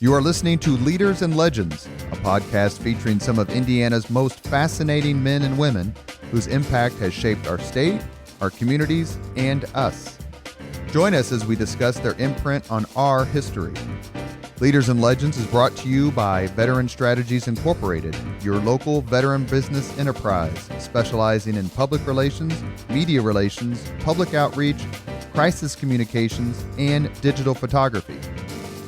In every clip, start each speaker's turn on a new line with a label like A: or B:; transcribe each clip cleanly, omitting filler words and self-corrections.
A: You are listening to Leaders and Legends, a podcast featuring some of Indiana's most fascinating men and women whose impact has shaped our state, our communities, and us. Join us as we discuss their imprint on our history. Leaders and Legends is brought to you by Veteran Strategies Incorporated, your local veteran business enterprise specializing in public relations, media relations, public outreach, crisis communications, and digital photography.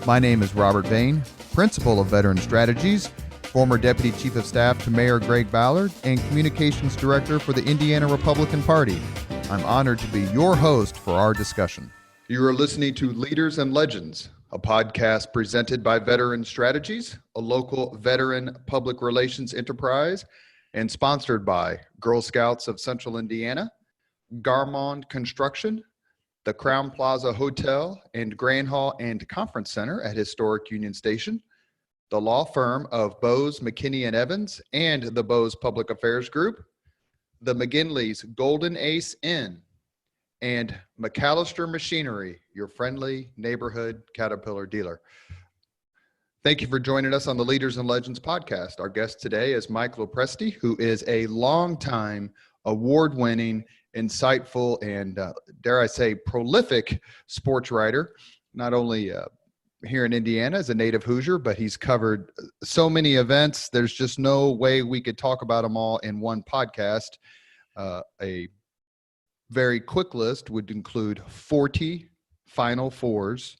A: My name is Robert Bain, Principal of Veteran Strategies, former Deputy Chief of Staff to Mayor Greg Ballard, and Communications Director for the Indiana Republican Party. I'm honored to be your host for our discussion. You are listening to Leaders and Legends, a podcast presented by Veteran Strategies, a local veteran public relations enterprise, and sponsored by Girl Scouts of Central Indiana, Garmond Construction, the Crown Plaza Hotel and Grand Hall and Conference Center at Historic Union Station, the law firm of Bose, McKinney & Evans, and the Bose Public Affairs Group, the McGinley's Golden Ace Inn, and McAllister Machinery, your friendly neighborhood Caterpillar dealer. Thank you for joining us on the Leaders and Legends podcast. Our guest today is Mike Lopresti, who is a longtime award-winning, insightful, and dare I say, prolific sports writer, not only here in Indiana as a native Hoosier, but he's covered so many events. There's just no way we could talk about them all in one podcast. A very quick list would include 40 Final Fours,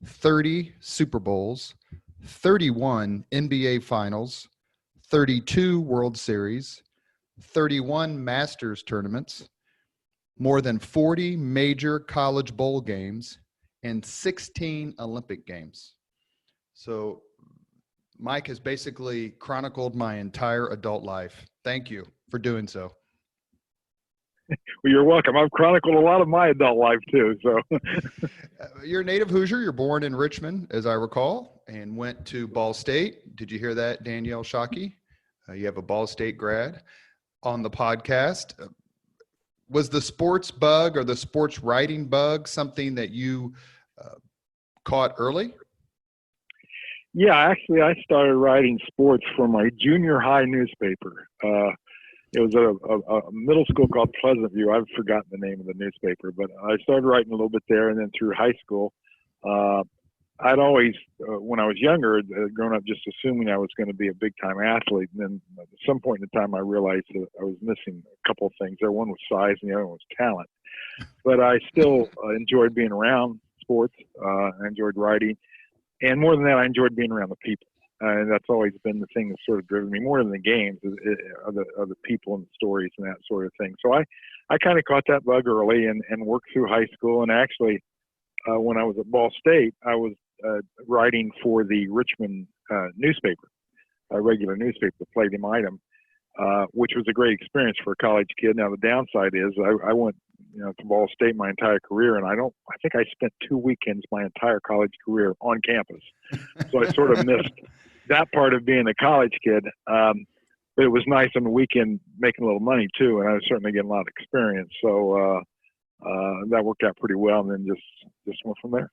A: 30 Super Bowls, 31 NBA Finals, 32 World Series, 31 Masters tournaments, more than 40 major college bowl games, and 16 Olympic games. So Mike has basically chronicled my entire adult life. Thank you for doing so.
B: Well, you're welcome. I've chronicled a lot of my adult life too. So
A: You're a native Hoosier. You're born in Richmond, as I recall, and went to Ball State. Did you hear that, Danielle Shockey? You have a Ball State grad on the podcast. Was the sports bug or the sports writing bug something that you caught early?
B: yeah, actually, I started writing sports for my junior high newspaper. It was a middle school called Pleasant View. I've forgotten the name of the newspaper, but I started writing a little bit there, and then through high school, I'd always, when I was younger, grown up just assuming I was going to be a big-time athlete. And then at some point in time, I realized that I was missing a couple of things there. One was size, and the other one was talent. But I still enjoyed being around sports. I enjoyed writing. And more than that, I enjoyed being around the people. And that's always been the thing that's sort of driven me more than the games, are the people and the stories and that sort of thing. So I kind of caught that bug early and worked through high school. And actually, when I was at Ball State, I was writing for the Richmond newspaper, a regular newspaper, the Palladium Item, which was a great experience for a college kid. Now, the downside is I went to Ball State my entire career, and I think I spent 2 weekends my entire college career on campus. So I sort of missed that part of being a college kid. But it was nice on the weekend making a little money too, and I was certainly getting a lot of experience. So that worked out pretty well, and then just went from there.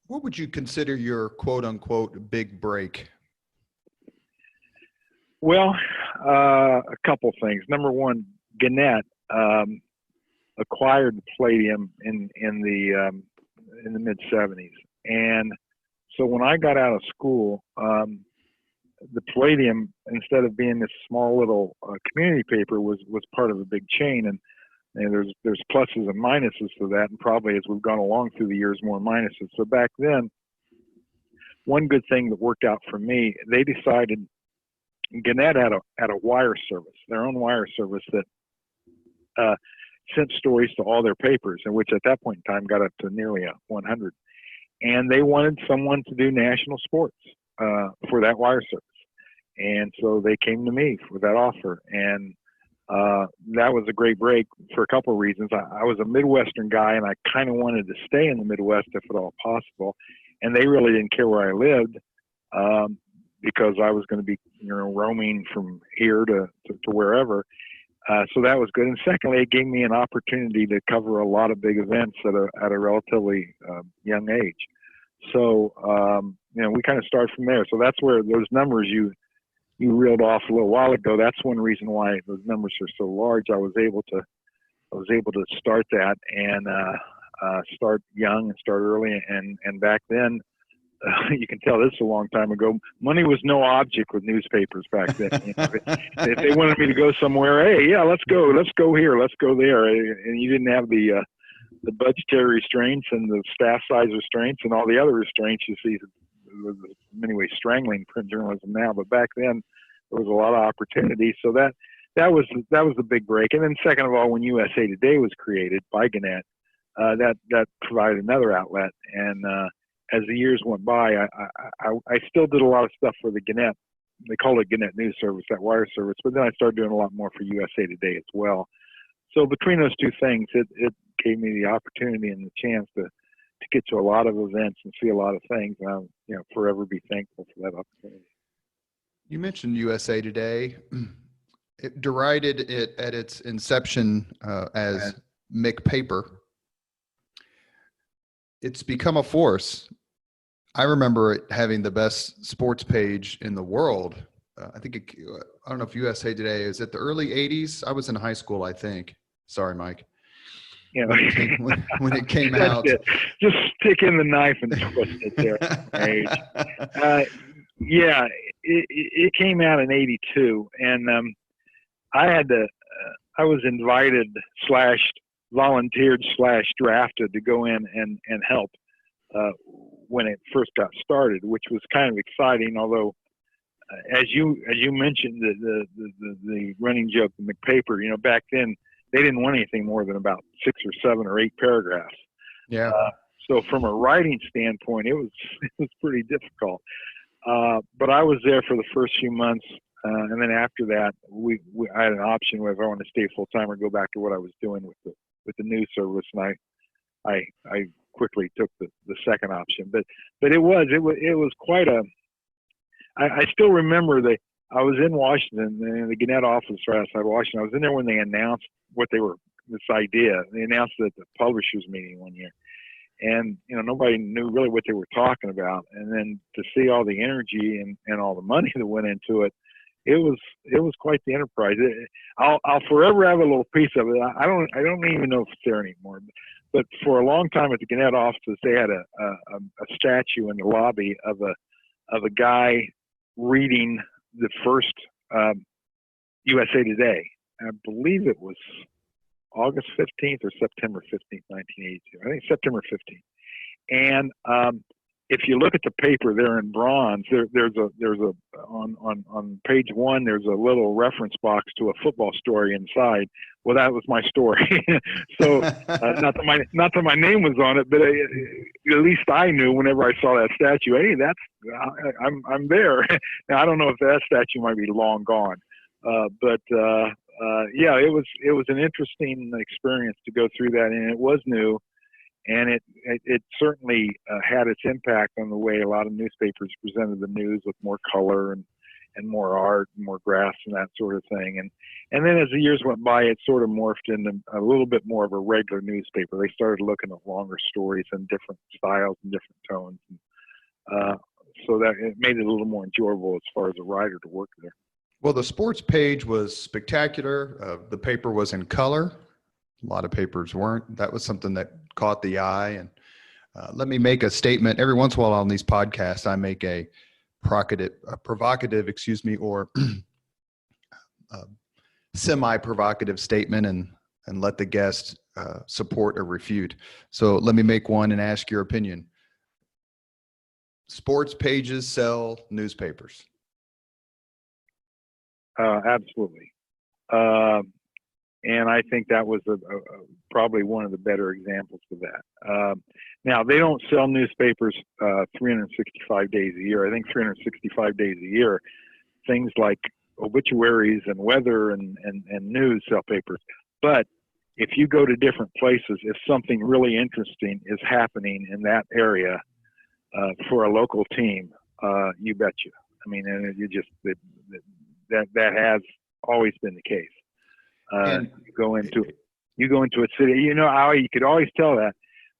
A: What would you consider your quote unquote big break?
B: Well, a couple things. Number one, Gannett acquired the Palladium in the mid '70s, and so when I got out of school, the Palladium, instead of being this small little community paper, was part of a big chain, and there's pluses and minuses to that, and probably as we've gone along through the years, more minuses. So back then, one good thing that worked out for me, they decided Gannett had a wire service, their own wire service that sent stories to all their papers, and which at that point in time got up to nearly 100. And they wanted someone to do national sports for that wire service. And so they came to me for that offer. And that was a great break for a couple of reasons. I was a Midwestern guy, and I kind of wanted to stay in the Midwest if at all possible. And they really didn't care where I lived because I was going to be roaming from here to wherever. So that was good. And secondly, it gave me an opportunity to cover a lot of big events at a relatively young age. So, we kind of started from there. So that's where those numbers you reeled off a little while ago. That's one reason why those numbers are so large. I was able to start that and start young and start early. And back then, you can tell this is a long time ago. Money was no object with newspapers back then. If they wanted me to go somewhere, hey, yeah, let's go here, let's go there, and you didn't have the budgetary restraints and the staff size restraints and all the other restraints you see. In many ways, strangling print journalism now, but back then there was a lot of opportunity. So that was the big break. And then second of all, when USA Today was created by Gannett, that provided another outlet. And as the years went by, I still did a lot of stuff for the Gannett. They called it Gannett News Service, that wire service. But then I started doing a lot more for USA Today as well. So between those two things, it gave me the opportunity and the chance to get to a lot of events and see a lot of things. And I'll forever be thankful for that opportunity.
A: You mentioned USA Today. It derided it at its inception as McPaper. It's become a force. I remember it having the best sports page in the world. I don't know if USA Today is it the early 80s. I was in high school, I think. Sorry, Mike.
B: Yeah.
A: When it came out.
B: It. Just stick in the knife and twist it there. It came out in 82, and I was invited / volunteered / drafted to go in and help when it first got started, which was kind of exciting. Although, as you mentioned, the running joke, the McPaper, back then they didn't want anything more than about 6 or 7 or 8 paragraphs.
A: Yeah.
B: So from a writing standpoint, it was pretty difficult. But I was there for the first few months. And then after that, I had an option whether I wanted to stay full time or go back to what I was doing with the news service, and I quickly took the second option. But it was quite a. I still remember I was in Washington, in the Gannett office right outside Washington. I was in there when they announced this idea. They announced it at the publishers meeting one year, and nobody knew really what they were talking about. And then to see all the energy and all the money that went into it. It was quite the enterprise. I'll forever have a little piece of it. I don't even know if it's there anymore. But for a long time at the Gannett offices, they had a statue in the lobby of a guy reading the first USA Today. I believe it was August 15th or September 15th, 1982. I think September 15th. And if you look at the paper there in bronze, there's on page 1, there's a little reference box to a football story inside. Well, that was my story. So not that my name was on it, but at least I knew whenever I saw that statue, hey, I'm there. Now I don't know if that statue might be long gone, but it was an interesting experience to go through that, and it was new. And it certainly had its impact on the way a lot of newspapers presented the news with more color and more art and more graphs and that sort of thing. And then as the years went by, it sort of morphed into a little bit more of a regular newspaper. They started looking at longer stories and different styles and different tones. And, so that it made it a little more enjoyable as far as a writer to work there.
A: Well, the sports page was spectacular. The paper was in color. A lot of papers weren't. That was something that caught the eye. And let me make a statement. Every once in a while on these podcasts, I make a provocative, or semi-provocative statement and let the guest support or refute. So let me make one and ask your opinion. Sports pages sell newspapers.
B: Absolutely. And I think that was probably one of the better examples of that. Now, they don't sell newspapers 365 days a year. I think 365 days a year, things like obituaries and weather and news sell papers. But if you go to different places, if something really interesting is happening in that area for a local team, you betcha. I mean, and that has always been the case. You go into a city, you could always tell that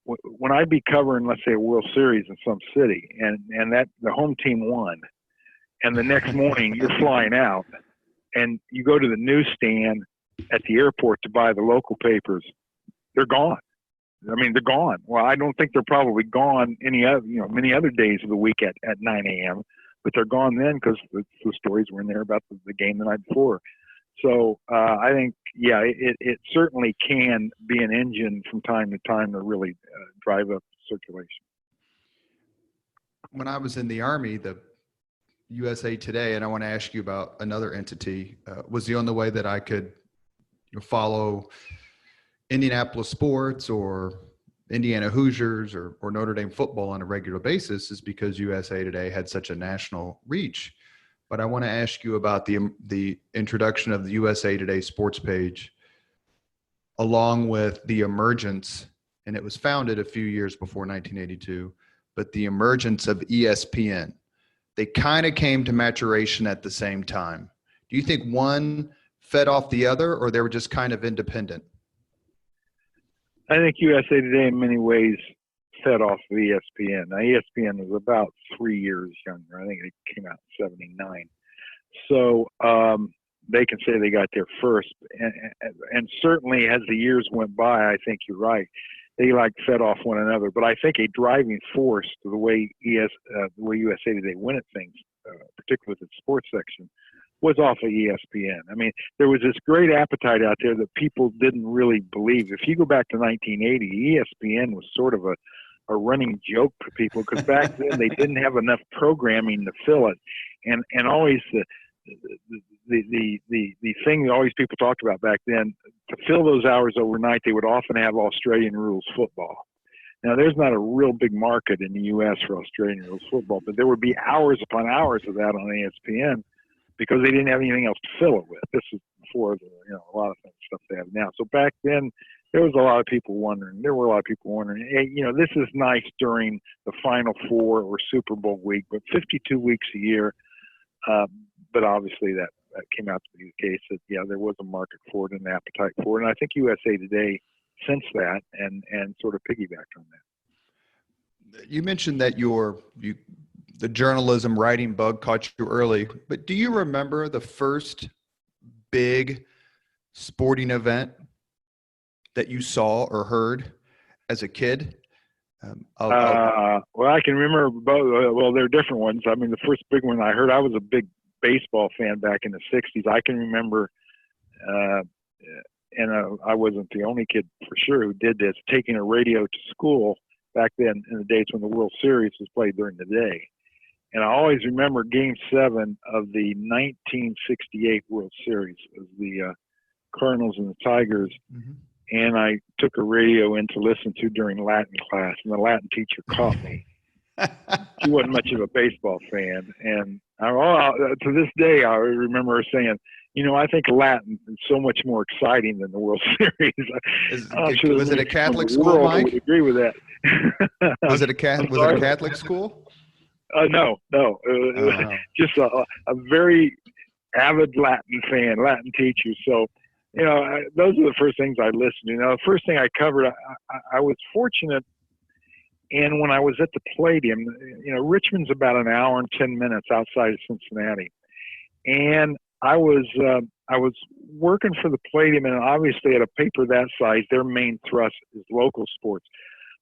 B: when I'd be covering, let's say, a World Series in some city, and that the home team won, and the next morning you're flying out, and you go to the newsstand at the airport to buy the local papers, they're gone. I mean, they're gone. Well, I don't think they're probably gone many other days of the week at 9 a.m., but they're gone then because the stories were in there about the game the night before. So I think, it certainly can be an engine from time to time to really drive up circulation.
A: When I was in the Army, the USA Today, and I want to ask you about another entity, was the only way that I could follow Indianapolis sports or Indiana Hoosiers or Notre Dame football on a regular basis is because USA Today had such a national reach. But I want to ask you about the introduction of the USA Today sports page, along with the emergence, and it was founded a few years before 1982, but the emergence of ESPN. They kind of came to maturation at the same time. Do you think one fed off the other, or they were just kind of independent?
B: I think USA Today in many ways fed off of ESPN. Now, ESPN was about 3 years younger. I think it came out in 79. So they can say they got there first. And certainly as the years went by, I think you're right. They fed off one another. But I think a driving force to the way USA Today went at things, particularly with its sports section, was off of ESPN. I mean, there was this great appetite out there that people didn't really believe. If you go back to 1980, ESPN was sort of a running joke for people because back then they didn't have enough programming to fill it, and always the thing that always people talked about back then, to fill those hours overnight, they would often have Australian rules football. Now, there's not a real big market in the U.S. for Australian rules football, but there would be hours upon hours of that on ESPN because they didn't have anything else to fill it with. This is before a lot of stuff they have now. So back then, there was a lot of people wondering. Hey, this is nice during the Final Four or Super Bowl week, but 52 weeks a year. But obviously that came out to be the case that, there was a market for it and an appetite for it. And I think USA Today sensed that and sort of piggybacked on that.
A: You mentioned that the journalism writing bug caught you early, but do you remember the first big sporting event that you saw or heard as a kid?
B: Well, I can remember both. Well, there are different ones. I mean, the first big one I heard, I was a big baseball fan back in the 60s. I can remember, and I wasn't the only kid for sure who did this, taking a radio to school back then in the days when the World Series was played during the day. And I always remember Game 7 of the 1968 World Series. It was the Cardinals and the Tigers. Mm-hmm. And I took a radio in to listen to during Latin class, and the Latin teacher caught me. She wasn't much of a baseball fan. And to this day, I remember her saying, I think Latin is so much more exciting than the World Series.
A: Was it a Catholic school, Mike?
B: I would agree with that.
A: Was it a Catholic school?
B: No. Just a very avid Latin fan, Latin teacher. So, those are the first things I listened to. The first thing I covered, I was fortunate. And when I was at the Palladium, Richmond's about an hour and 10 minutes outside of Cincinnati. And I was working for the Palladium, and obviously at a paper that size, their main thrust is local sports.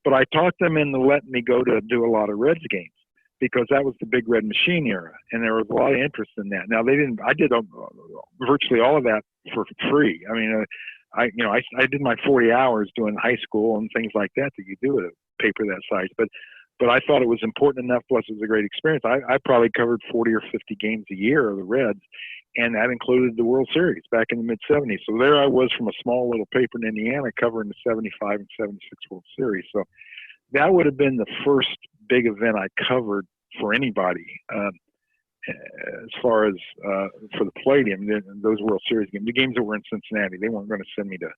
B: But I talked them into letting me go to do a lot of Reds games because that was the Big Red Machine era, and there was a lot of interest in that. Now, I did virtually all of that for free. I mean, I did my 40 hours doing high school and things like that you do at a paper that size. But I thought it was important enough, plus it was a great experience. I probably covered 40 or 50 games a year of the Reds, and that included the World Series back in the mid-'70s. So there I was from a small little paper in Indiana covering the 75 and 76 World Series. So that would have been the first big event I covered for anybody. As far as for the Palladium, those World Series games, the games that were in Cincinnati, they weren't going to send me to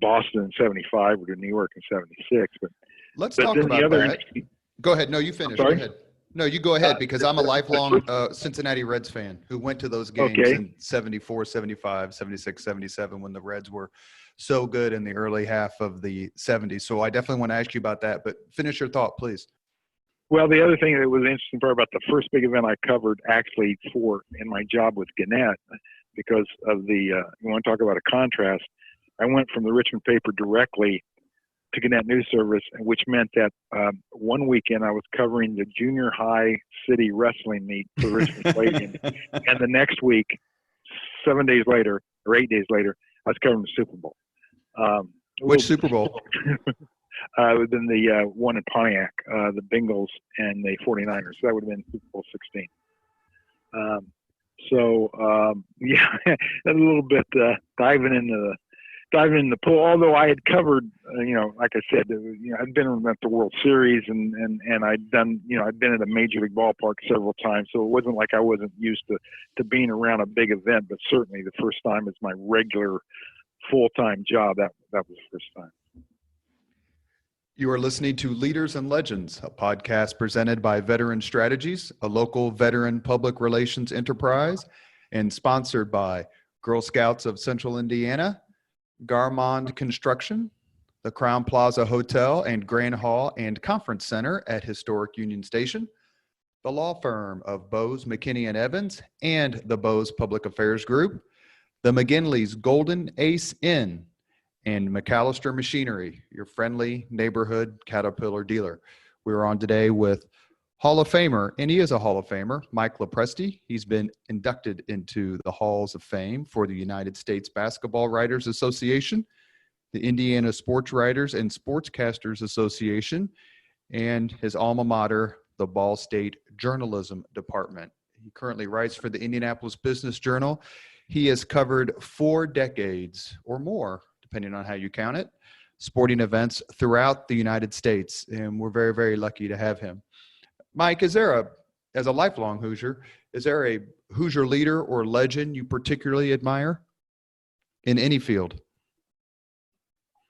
B: Boston in 75 or to New York in 76. But
A: let's talk about that. Go ahead. No, you finish. Go ahead. No, you go ahead, because I'm a lifelong Cincinnati Reds fan who went to those games in 74, 75, 76, 77 when the Reds were so good in the early half of the 70s. So I definitely want to ask you about that, but finish your thought, please.
B: Well, the other thing that was interesting part about the first big event I covered actually in my job with Gannett, because of you want to talk about a contrast, I went from the Richmond paper directly to Gannett News Service, which meant that one weekend I was covering the junior high city wrestling meet for Richmond Stadium, and the next week, 7 days later or 8 days later, I was covering the Super Bowl.
A: Which Super Bowl?
B: It would have been the one in Pontiac, the Bengals and the 49ers. So that would have been Super Bowl 16. Yeah, a little bit diving in the pool. Although I had covered, like I said, I'd been at the World Series and I'd done, I'd been at a major league ballpark several times. So it wasn't like I wasn't used to being around a big event. But certainly the first time as my regular full-time job, that was the first time.
A: You are listening to Leaders and Legends, a podcast presented by Veteran Strategies, a local veteran public relations enterprise, and sponsored by Girl Scouts of Central Indiana, Garmond Construction, the Crown Plaza Hotel and Grand Hall and Conference Center at Historic Union Station, the law firm of Bose, McKinney & Evans, and the Bose Public Affairs Group, the McGinley's Golden Ace Inn, and McAllister Machinery, your friendly neighborhood Caterpillar dealer. We're on today with Hall of Famer, and he is a Hall of Famer, Mike Lopresti. He's been inducted into the Halls of Fame for the United States Basketball Writers Association, the Indiana Sports Writers and Sportscasters Association, and his alma mater, the Ball State Journalism Department. He currently writes for the Indianapolis Business Journal. He has covered 4 decades or more, depending on how you count it, sporting events throughout the United States. And we're very, very lucky to have him. Mike, as a lifelong Hoosier, is there a Hoosier leader or legend you particularly admire in any field?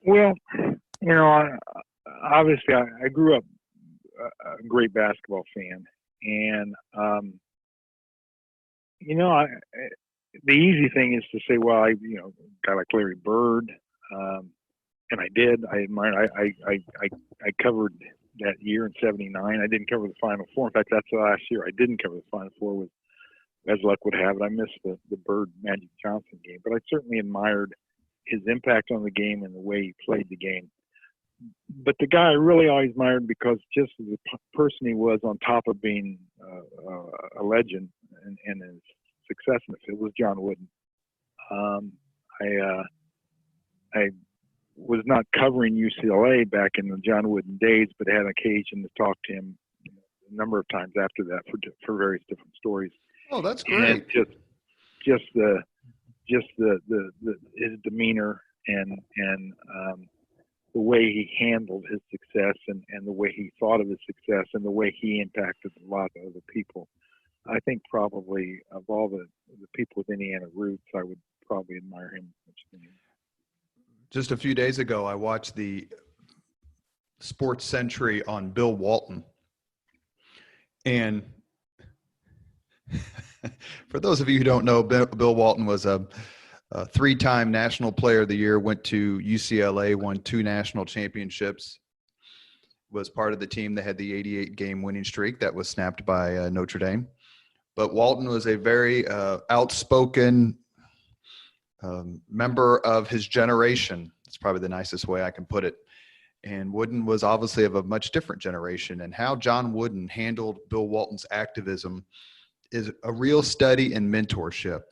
B: Well, obviously I grew up a great basketball fan. And, the easy thing is to say, well, a guy like Larry Bird, and I did. I covered that year in '79. I didn't cover the Final Four. In fact, that's the last year I didn't cover the Final Four. As luck would have it, I missed the Bird Magic Johnson game. But I certainly admired his impact on the game and the way he played the game. But the guy I really always admired, because just as a person he was, on top of being a legend and his success in the field, was John Wooden. I was not covering UCLA back in the John Wooden days, but had occasion to talk to him a number of times after that for various different stories.
A: Oh, that's great!
B: And just his demeanor and the way he handled his success and the way he thought of his success and the way he impacted a lot of other people. I think probably of all the people with Indiana roots, I would probably admire him much the most.
A: Just a few days ago, I watched the Sports Century on Bill Walton. And for those of you who don't know, Bill Walton was a 3-time National Player of the Year, went to UCLA, won 2 national championships, was part of the team that had the 88-game winning streak that was snapped by Notre Dame. But Walton was a very outspoken member of his generation. It's probably the nicest way I can put it. And Wooden was obviously of a much different generation. And how John Wooden handled Bill Walton's activism is a real study in mentorship.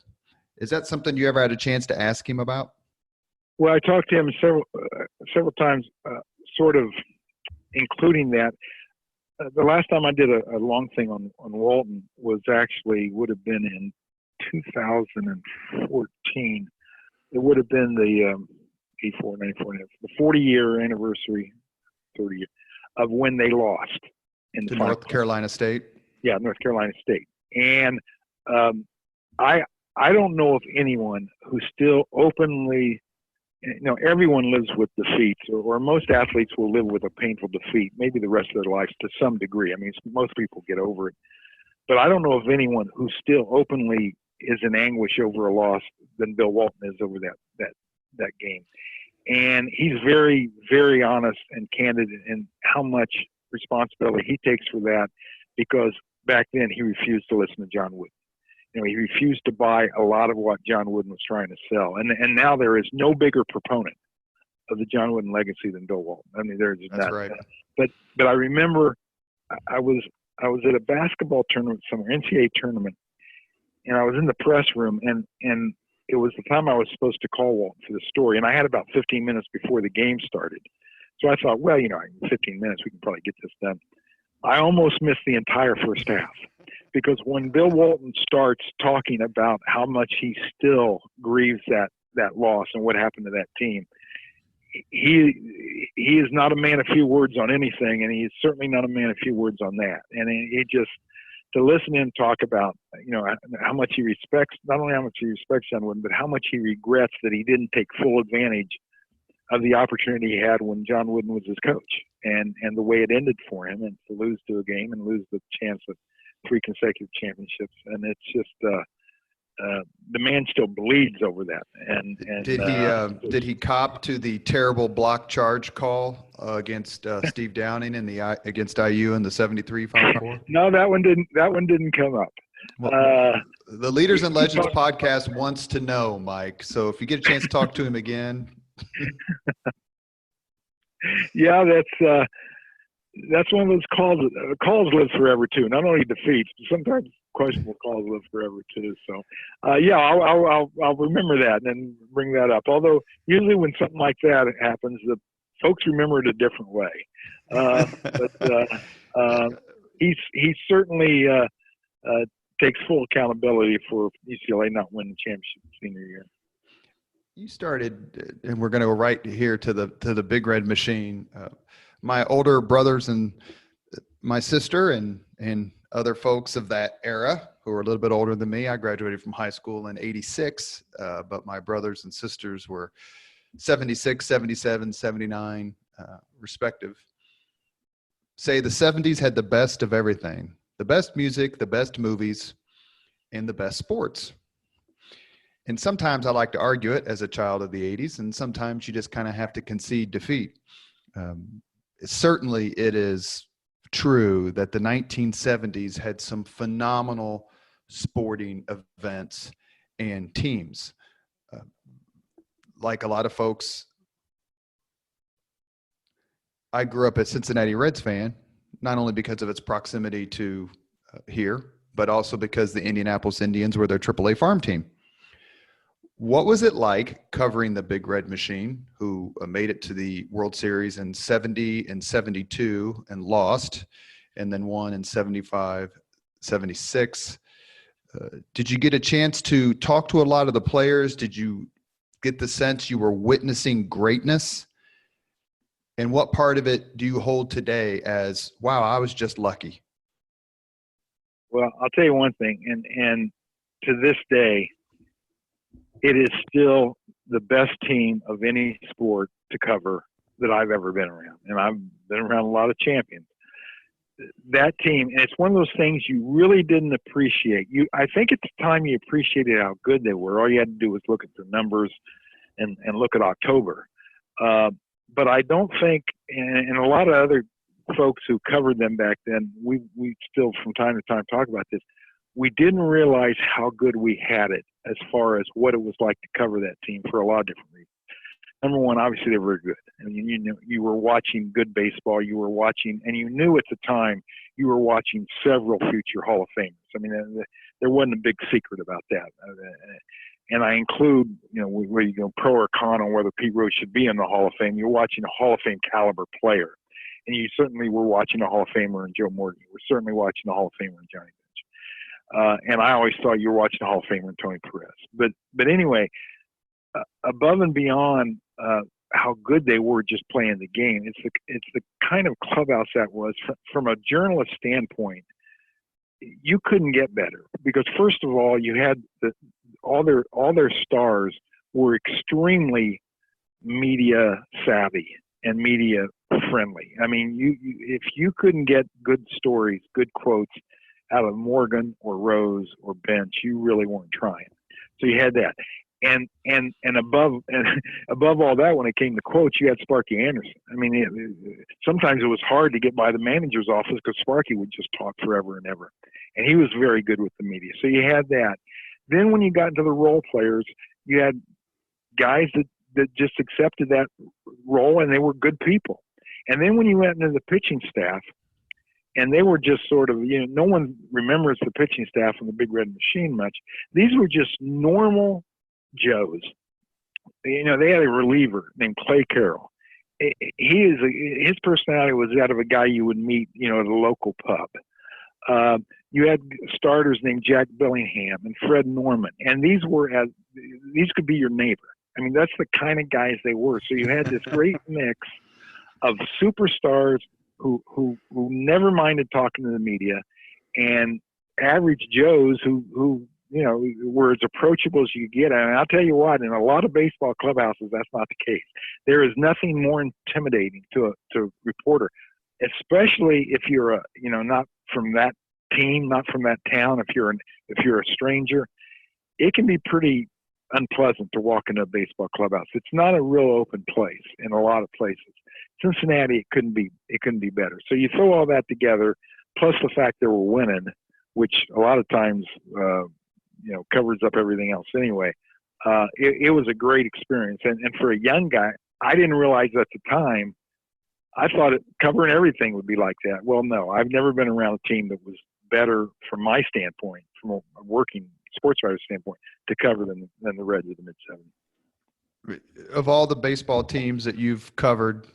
A: Is that something you ever had a chance to ask him about?
B: Well, I talked to him several times, sort of including that. The last time I did a long thing on Walton would have been in 2014. It would have been the 40-year anniversary, 30 years of when they lost in the
A: North Carolina State.
B: Yeah, North Carolina State. And I don't know of anyone who still openly everyone lives with defeats, or most athletes will live with a painful defeat, maybe the rest of their lives to some degree. I mean, most people get over it. But I don't know of anyone who still openly is in anguish over a loss than Bill Walton is over that game. And he's very, very honest and candid in how much responsibility he takes for that, because back then he refused to listen to John Wooden. He refused to buy a lot of what John Wooden was trying to sell. And now there is no bigger proponent of the John Wooden legacy than Bill Walton. I mean, there's
A: That's
B: not.
A: right.
B: But I remember I was at a basketball tournament somewhere, NCAA tournament, and I was in the press room, and it was the time I was supposed to call Walton for the story, and I had about 15 minutes before the game started. So I thought, well, in 15 minutes we can probably get this done. I almost missed the entire first half, because when Bill Walton starts talking about how much he still grieves that loss and what happened to that team, he is not a man of few words on anything, and he's certainly not a man of few words on that. And it just, to listen to him talk about, how much he respects, not only how much he respects John Wooden, but how much he regrets that he didn't take full advantage of the opportunity he had when John Wooden was his coach, and the way it ended for him, and to lose to a game and lose the chance of 3 consecutive championships. And it's just, the man still bleeds over that. And
A: did he cop to the terrible block charge call against Steve Downing against IU in the 73 Final Four?
B: No, that one didn't come up.
A: Well, the Leaders and Legends podcast wants to know, Mike. So if you get a chance to talk to him again.
B: Yeah, that's one of those calls. Calls live forever too. Not only defeats, but sometimes questionable calls live forever too. So, I'll remember that and then bring that up. Although usually when something like that happens, the folks remember it a different way. He certainly takes full accountability for UCLA not winning the championship senior year.
A: You started, and we're going to go right here to the Big Red Machine. My older brothers and my sister and other folks of that era who are a little bit older than me. I graduated from high school in 86, but my brothers and sisters were 76, 77, 79, respective. Say the 70s had the best of everything: the best music, the best movies, and the best sports. And sometimes I like to argue it as a child of the 80s, and sometimes you just kind of have to concede defeat. Certainly it is true that the 1970s had some phenomenal sporting events and teams. Like a lot of folks, I grew up a Cincinnati Reds fan, not only because of its proximity to here, but also because the Indianapolis Indians were their AAA farm team. What was it like covering the Big Red Machine, who made it to the World Series in 70 and 72 and lost, and then won in 75, 76? Did you get a chance to talk to a lot of the players? Did you get the sense you were witnessing greatness? And what part of it do you hold today as, wow, I was just lucky?
B: Well, I'll tell you one thing, and to this day, it is still the best team of any sport to cover that I've ever been around. And I've been around a lot of champions. That team, and it's one of those things you really didn't appreciate. I think at the time you appreciated how good they were. All you had to do was look at the numbers and look at October. But I don't think, and a lot of other folks who covered them back then, we still from time to time talk about this, we didn't realize how good we had it as far as what it was like to cover that team for a lot of different reasons. Number one, obviously they were good. I mean, you were watching good baseball. You were watching, and you knew at the time you were watching several future Hall of Famers. I mean, there wasn't a big secret about that. And I include, where you go pro or con on whether Pete Rose should be in the Hall of Fame. You're watching a Hall of Fame caliber player, and you certainly were watching a Hall of Famer in Joe Morgan. You were certainly watching a Hall of Famer in Johnny Bench. And I always thought you were watching a Hall of Famer in Tony Perez. But anyway, above and beyond how good they were just playing the game, it's the kind of clubhouse that was from a journalist standpoint. You couldn't get better because first of all, you had all their stars were extremely media savvy and media friendly. I mean, if you couldn't get good stories, good quotes out of Morgan or Rose or Bench, you really weren't trying. So you had that. And above all that, when it came to quotes, you had Sparky Anderson. I mean, sometimes it was hard to get by the manager's office because Sparky would just talk forever and ever, and he was very good with the media. So you had that. Then when you got into the role players, you had guys that just accepted that role, and they were good people. And then when you went into the pitching staff, and they were just sort of, no one remembers the pitching staff in the Big Red Machine much. These were just normal Joes. They had a reliever named Clay Carroll. His personality was that of a guy you would meet, at a local pub. You had starters named Jack Bellingham and Fred Norman, and these could be your neighbor. I mean, that's the kind of guys they were. So you had this great mix of superstars who never minded talking to the media, and average Joes who were as approachable as you could get. And I'll tell you what, in a lot of baseball clubhouses, that's not the case. There is nothing more intimidating to a reporter, especially if you're not from that team, not from that town. If you're a stranger, it can be pretty unpleasant to walk into a baseball clubhouse. It's not a real open place in a lot of places. Cincinnati, it couldn't be better. So you throw all that together, plus the fact they were winning, which a lot of times covers up everything else anyway. It was a great experience, and for a young guy, I didn't realize at the time. I thought covering everything would be like that. Well, no, I've never been around a team that was better from my standpoint, from a working sports writer standpoint, to cover than the Reds of the mid-'70s.
A: Of all the baseball teams that you've covered,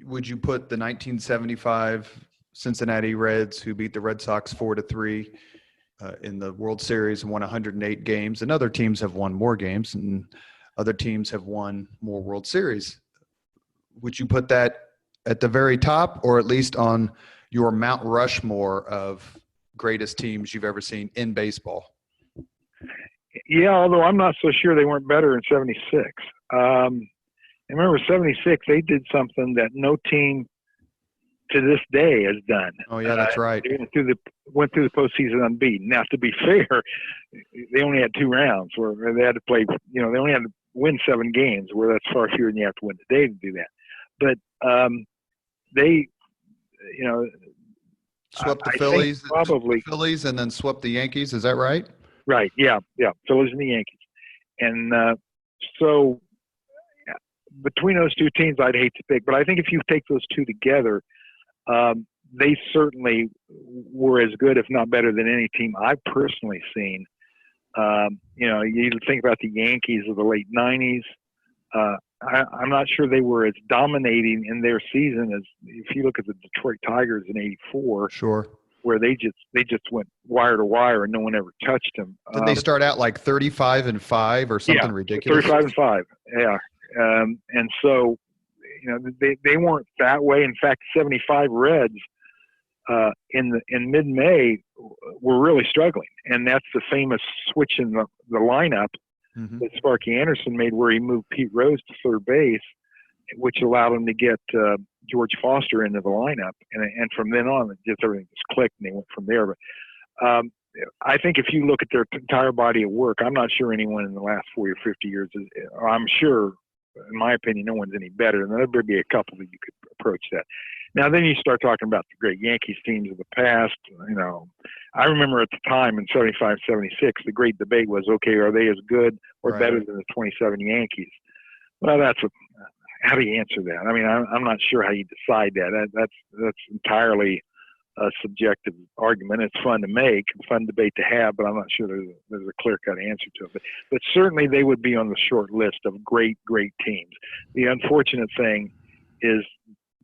A: would you put the 1975 Cincinnati Reds, who beat the Red Sox 4-3 in the World Series and won 108 games, and other teams have won more games and other teams have won more World Series? Would you put that at the very top, or at least on your Mount Rushmore of greatest teams you've ever seen in baseball?
B: Yeah, although I'm not so sure they weren't better in '76. I remember '76, they did something that no team to this day has done.
A: Oh yeah, that's right.
B: They went through the postseason unbeaten. Now, to be fair, they only had 2 rounds where they had to play. They only had to win 7 games, where that's far fewer than you have to win today to do that. But they,
A: swept the Phillies, and then swept the Yankees. Is that right?
B: Right. Yeah. Phillies and the Yankees, and so between those 2 teams, I'd hate to pick, but I think if you take those 2 together, they certainly were as good, if not better, than any team I've personally seen. You think about the Yankees of the late '90s. I'm not sure they were as dominating in their season as if you look at the Detroit Tigers in '84.
A: Sure. Where
B: they just went wire to wire and no one ever touched them.
A: Did they start out like 35-5 or something ridiculous?
B: 35-5. Yeah. And so, they weren't that way. In fact, '75 Reds in mid-May were really struggling, and that's the famous switch in the lineup that Sparky Anderson made, where he moved Pete Rose to third base, which allowed him to get George Foster into the lineup, and from then on, everything just clicked, and they went from there. But I think if you look at their entire body of work, I'm not sure anyone in the last 40 or 50 years I'm sure, in my opinion, no one's any better. And there would be a couple that you could approach that. Now, then you start talking about the great Yankees teams of the past. I remember at the time in '75, '76, the great debate was, okay, are they as good or better than the 27 Yankees? Well, how do you answer that? I mean, I'm not sure how you decide that. That's entirely a subjective argument. It's fun to make, a fun debate to have, but I'm not sure there's a clear-cut answer to it. But certainly they would be on the short list of great, great teams. The unfortunate thing is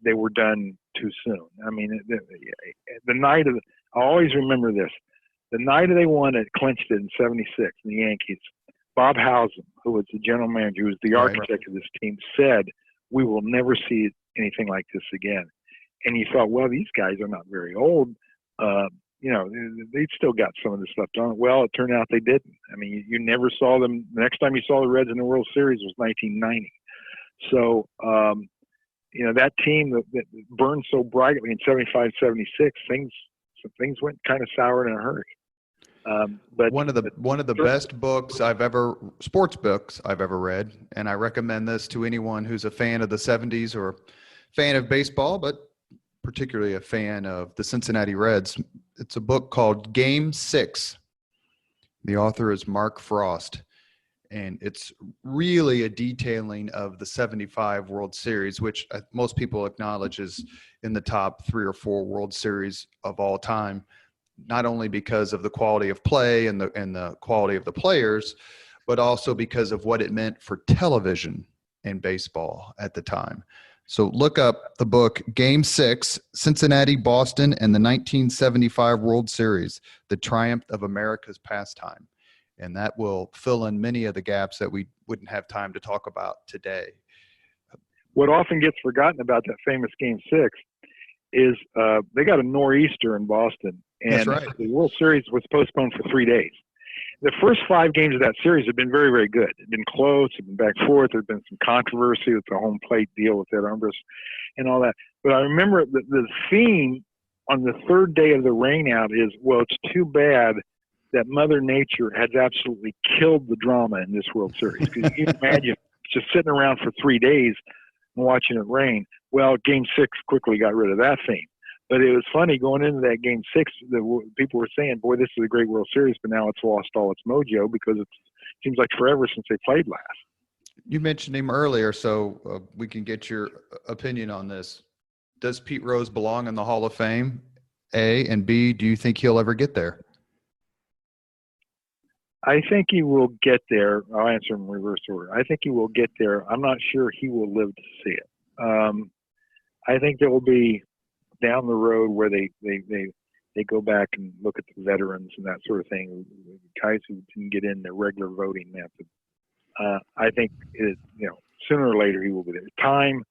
B: they were done too soon. I mean, the night of I always remember this. The night they won it, clinched it in '76, the Yankees, Bob Housen, who was the general manager, who was the architect of this team, said, "We will never see anything like this again." And you thought, well, these guys are not very old. they still got some of this left on. Well, it turned out they didn't. I mean, you never saw them. The next time you saw the Reds in the World Series was 1990. So, that team that burned so brightly in 75, 76, things went kind of sour in a hurry. But
A: one of the best sports books I've ever read, and I recommend this to anyone who's a fan of the 70s or fan of baseball, but particularly a fan of the Cincinnati Reds. It's a book called Game 6. The author is Mark Frost, and it's really a detailing of the 75 World Series, which most people acknowledge is in the top 3 or 4 World Series of all time, not only because of the quality of play and the quality of the players, but also because of what it meant for television and baseball at the time. So look up the book, Game 6, Cincinnati, Boston, and the 1975 World Series, The Triumph of America's Pastime. And that will fill in many of the gaps that we wouldn't have time to talk about today.
B: What often gets forgotten about that famous Game 6 is they got a nor'easter in Boston, and
A: That's right.
B: The World Series was postponed for 3 days. The first 5 games of that series have been very, very good. It's been close. It's been back and forth. There's been some controversy with the home plate deal with Ed Umbris and all that. But I remember the theme on the 3rd day of the rainout is, well, it's too bad that Mother Nature has absolutely killed the drama in this World Series. Because you can imagine just sitting around for 3 days and watching it rain. Well, Game 6 quickly got rid of that theme. But it was funny going into that Game 6, people were saying, boy, this is a great World Series, but now it's lost all its mojo because it seems like forever since they played last.
A: You mentioned him earlier, so we can get your opinion on this. Does Pete Rose belong in the Hall of Fame, A? And B, do you think he'll ever get there?
B: I think he will get there. I'll answer in reverse order. I think he will get there. I'm not sure he will live to see it. I think there will be down the road where they go back and look at the veterans and that sort of thing, guys who didn't get in the regular voting method. I think sooner or later he will be there. Time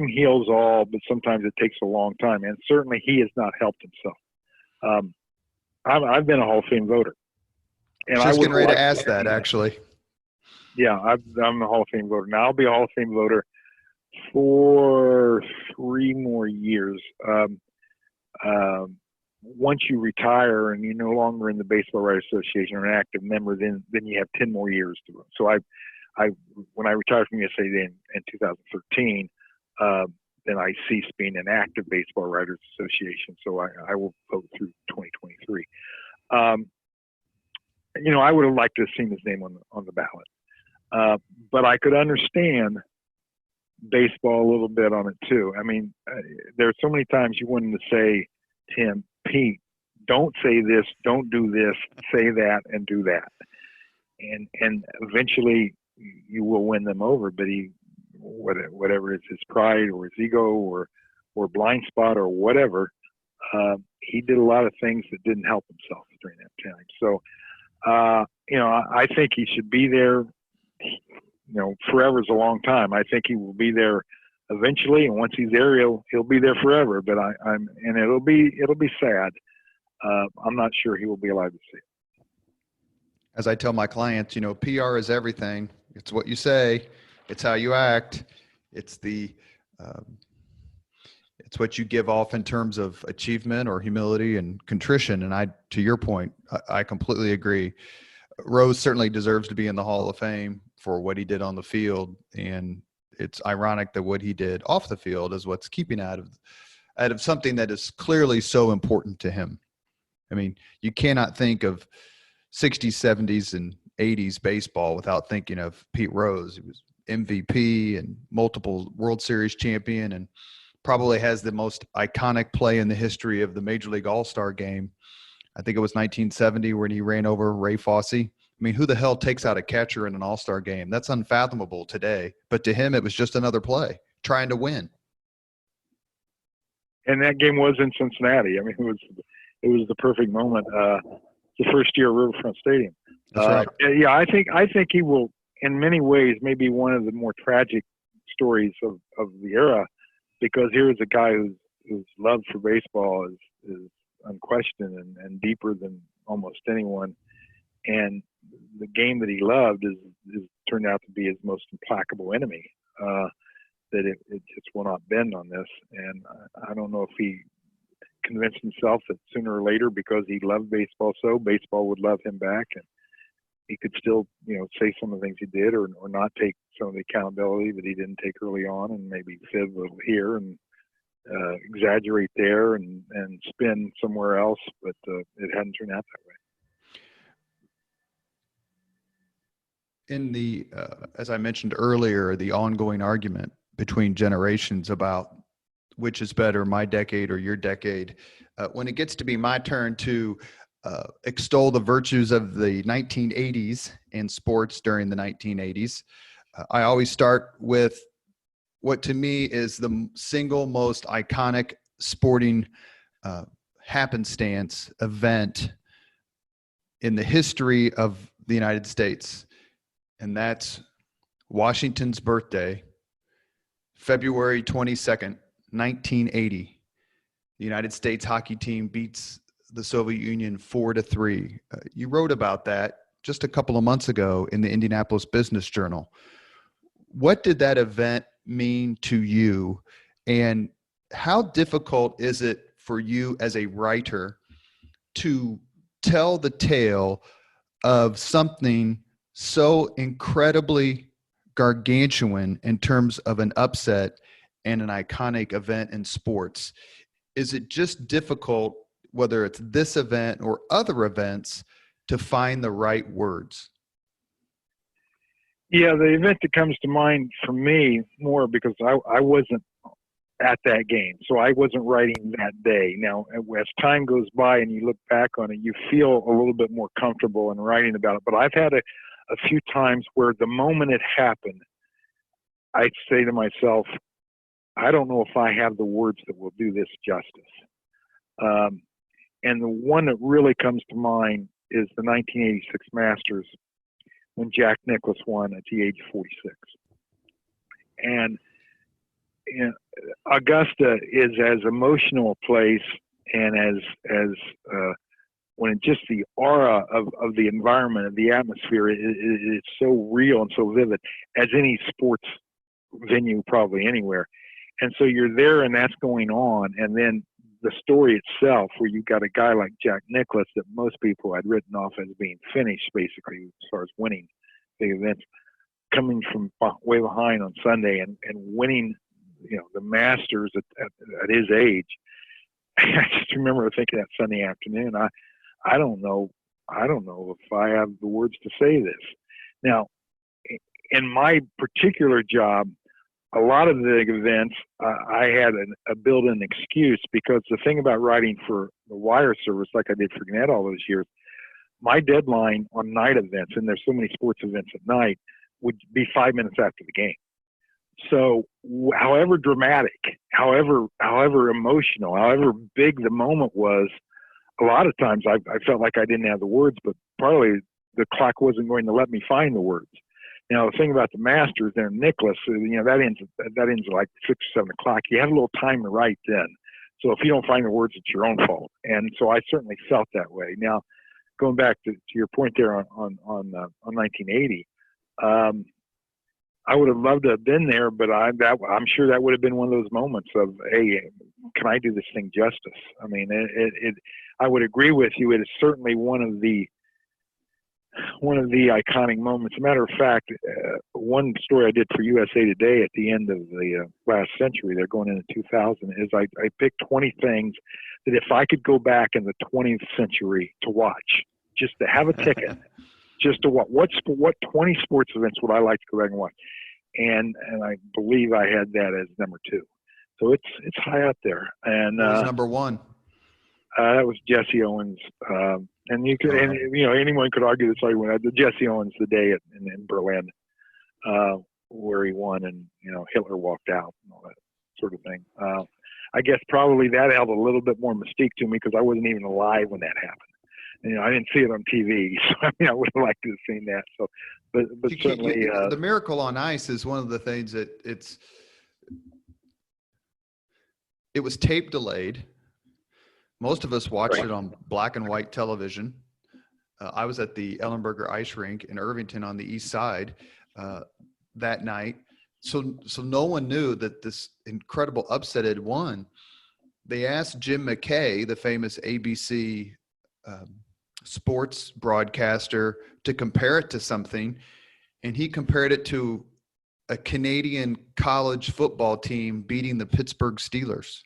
B: heals all, but sometimes it takes a long time, and certainly he has not helped himself. I've been a Hall of Fame voter, and
A: I was getting ready to ask that actually.
B: Yeah, I'm a Hall of Fame voter. Now I'll be a Hall of Fame voter for 3 more years. Once you retire and you're no longer in the Baseball Writers Association or an active member, then you have 10 more years to vote. So when I retired from USA in 2013, then I ceased being an active Baseball Writers Association. So I will vote through 2023. I would have liked to have seen his name on the ballot, but I could understand baseball a little bit on it too. I mean, there's so many times you wanted to say to him, Pete, don't say this, don't do this, say that, and do that. And eventually you will win them over, but whatever it's his pride or his ego or blind spot or whatever, he did a lot of things that didn't help himself during that time. So, I think he should be there. Forever is a long time. I think he will be there eventually, and once he's there, he'll be there forever. But it'll be sad. I'm not sure he will be alive to see it.
A: As I tell my clients, PR is everything. It's what you say. It's how you act. It's it's what you give off in terms of achievement or humility and contrition. And to your point, I completely agree. Rose certainly deserves to be in the Hall of Fame for what he did on the field, and it's ironic that what he did off the field is what's keeping out of something that is clearly so important to him. I mean, you cannot think of 60s, 70s, and 80s baseball without thinking of Pete Rose. He was MVP and multiple World Series champion, and probably has the most iconic play in the history of the Major League All-Star game. I think it was 1970 when he ran over Ray Fosse. I mean, who the hell takes out a catcher in an All-Star game? That's unfathomable today. But to him, it was just another play, trying to win.
B: And that game was in Cincinnati. I mean, it was the perfect moment. The first year of Riverfront Stadium.
A: That's right.
B: Yeah, I think he will, in many ways, maybe one of the more tragic stories of the era, because here is a guy whose love for baseball is unquestioned and deeper than almost anyone. And the game that he loved is turned out to be his most implacable enemy. That it just will not bend on this. And I don't know if he convinced himself that sooner or later, because he loved baseball so, baseball would love him back, and he could still, say some of the things he did, or not take some of the accountability that he didn't take early on, and maybe fib a little here and exaggerate there and spin somewhere else. But it hadn't turned out that way.
A: In the, as I mentioned earlier, the ongoing argument between generations about which is better, my decade or your decade, when it gets to be my turn to extol the virtues of the 1980s and sports during the 1980s, I always start with what to me is the single most iconic sporting happenstance event in the history of the United States. And that's Washington's birthday, February 22nd, 1980. The United States hockey team beats the Soviet Union 4-3. You wrote about that just a couple of months ago in the Indianapolis Business Journal. What did that event mean to you, and how difficult is it for you as a writer to tell the tale of something so incredibly gargantuan in terms of an upset and an iconic event in sports? Is it just difficult, whether it's this event or other events, to find the right words?
B: Yeah, the event that comes to mind for me more because I wasn't at that game, so I wasn't writing that day. Now, as time goes by and you look back on it, you feel a little bit more comfortable in writing about it. But I've had a few times where the moment it happened, I'd say to myself, I don't know if I have the words that will do this justice. And the one that really comes to mind is the 1986 Masters, when Jack Nicklaus won at the age of 46. And Augusta is as emotional a place, and as when just the aura of the environment, of the atmosphere, it's so real and so vivid as any sports venue probably anywhere. And so you're there and that's going on. And then the story itself, where you've got a guy like Jack Nicklaus that most people had written off as being finished, basically, as far as winning the events, coming from way behind on Sunday and winning, the Masters at his age. I just remember thinking that Sunday afternoon, I don't know if I have the words to say this. Now, in my particular job, a lot of the events, I had a built-in excuse, because the thing about writing for the wire service, like I did for Gannett all those years, my deadline on night events, and there's so many sports events at night, would be 5 minutes after the game. So however dramatic, however emotional, however big the moment was, a lot of times I felt like I didn't have the words, but partly the clock wasn't going to let me find the words. Now, the thing about the Masters there, Nicklaus, that ends at like 6 or 7 o'clock. You have a little time to write then. So if you don't find the words, it's your own fault. And so I certainly felt that way. Now, going back to your point there on 1980, I would have loved to have been there, but I'm sure that would have been one of those moments of, hey, can I do this thing justice? I mean, I would agree with you. It is certainly one of the iconic moments. As a matter of fact, one story I did for USA Today at the end of the last century, they're going into 2000, is I picked 20 things that if I could go back in the 20th century to watch, just to have a ticket, just to watch, what 20 sports events would I like to go back and watch? And I believe I had that as number 2. So it's high up there. And
A: what was number 1?
B: That was Jesse Owens. And you could, anyone could argue this argument. Jesse Owens, the day in Berlin, where he won, and Hitler walked out and all that sort of thing. I guess probably that held a little bit more mystique to me because I wasn't even alive when that happened. I didn't see it on TV, so I would have liked to have seen that. So, but certainly,
A: the Miracle on Ice is one of the things that it was tape delayed. Most of us watched
B: Right.
A: it on black and white television. I was at the Ellenberger Ice Rink in Irvington on the east side that night. So no one knew that this incredible upset had won. They asked Jim McKay, the famous ABC sports broadcaster, to compare it to something, and he compared it to a Canadian college football team beating the Pittsburgh Steelers.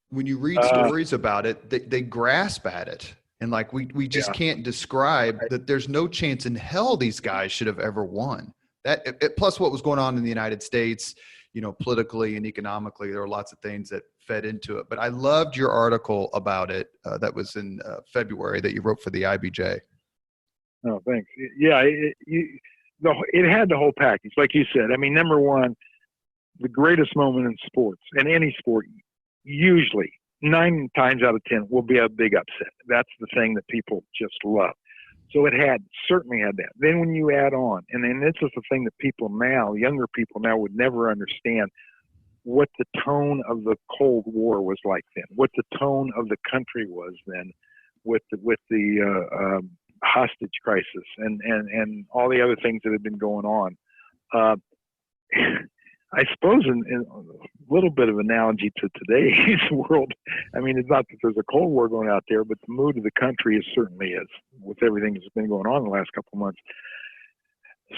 A: When you read stories about it, they grasp at it. And like, we just can't describe that. There's no chance in hell these guys should have ever won that. Plus what was going on in the United States, politically and economically, there were lots of things that fed into it. But I loved your article about it. That was in February that you wrote for the IBJ.
B: Oh, thanks. Yeah. It had the whole package. Like you said, I mean, number one, the greatest moment in sports, and any sport, usually 9 times out of 10 will be a big upset. That's the thing that people just love. So it certainly had that. Then when you add on, and then this is the thing that people now, younger people now, would never understand, what the tone of the Cold War was like then, what the tone of the country was then, with the hostage crisis and all the other things that had been going on. I suppose in a little bit of analogy to today's world, I mean, it's not that there's a Cold War going out there, but the mood of the country certainly is, with everything that's been going on in the last couple of months.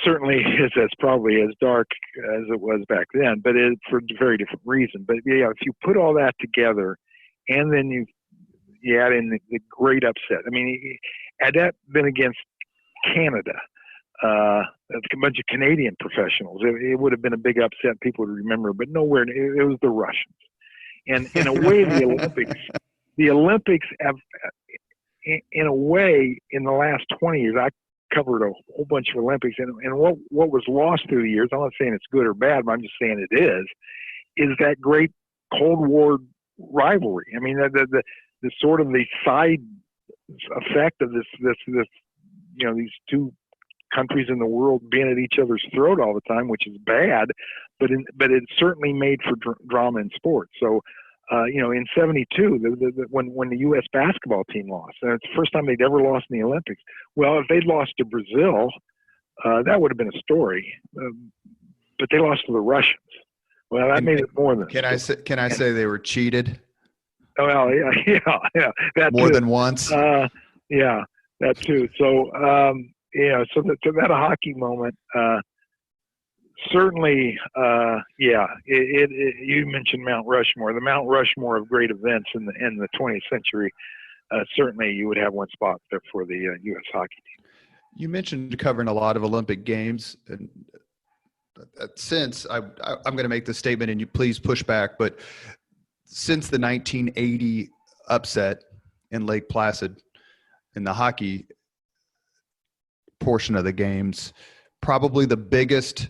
B: Certainly is probably as dark as it was back then, but for a very different reason. But yeah, if you put all that together, and then you add in the great upset. I mean, had that been against Canada, a bunch of Canadian professionals, it would have been a big upset. People would remember, but nowhere. It was the Russians. And in a way, the Olympics have, in a way, in the last 20 years, I covered a whole bunch of Olympics, and what was lost through the years, I'm not saying it's good or bad, but I'm just saying it is that great Cold War rivalry. I mean, the sort of the side effect of this, these two countries in the world being at each other's throat all the time, which is bad, but it certainly made for drama in sports. So, in '72, when the U.S. basketball team lost, and it's the first time they'd ever lost in the Olympics. Well, if they'd lost to Brazil, that would have been a story. But they lost to the Russians. Well, that made it more than.
A: Can I say they were cheated?
B: Well, yeah, that
A: more
B: too.
A: than once.
B: Yeah, that too. So, so that a hockey moment. Certainly, you mentioned Mount Rushmore. The Mount Rushmore of great events in the 20th century. Certainly, you would have one spot there for the U.S. hockey team.
A: You mentioned covering a lot of Olympic games, and since I'm going to make this statement, and you please push back, but since the 1980 upset in Lake Placid in the hockey portion of the games, probably the biggest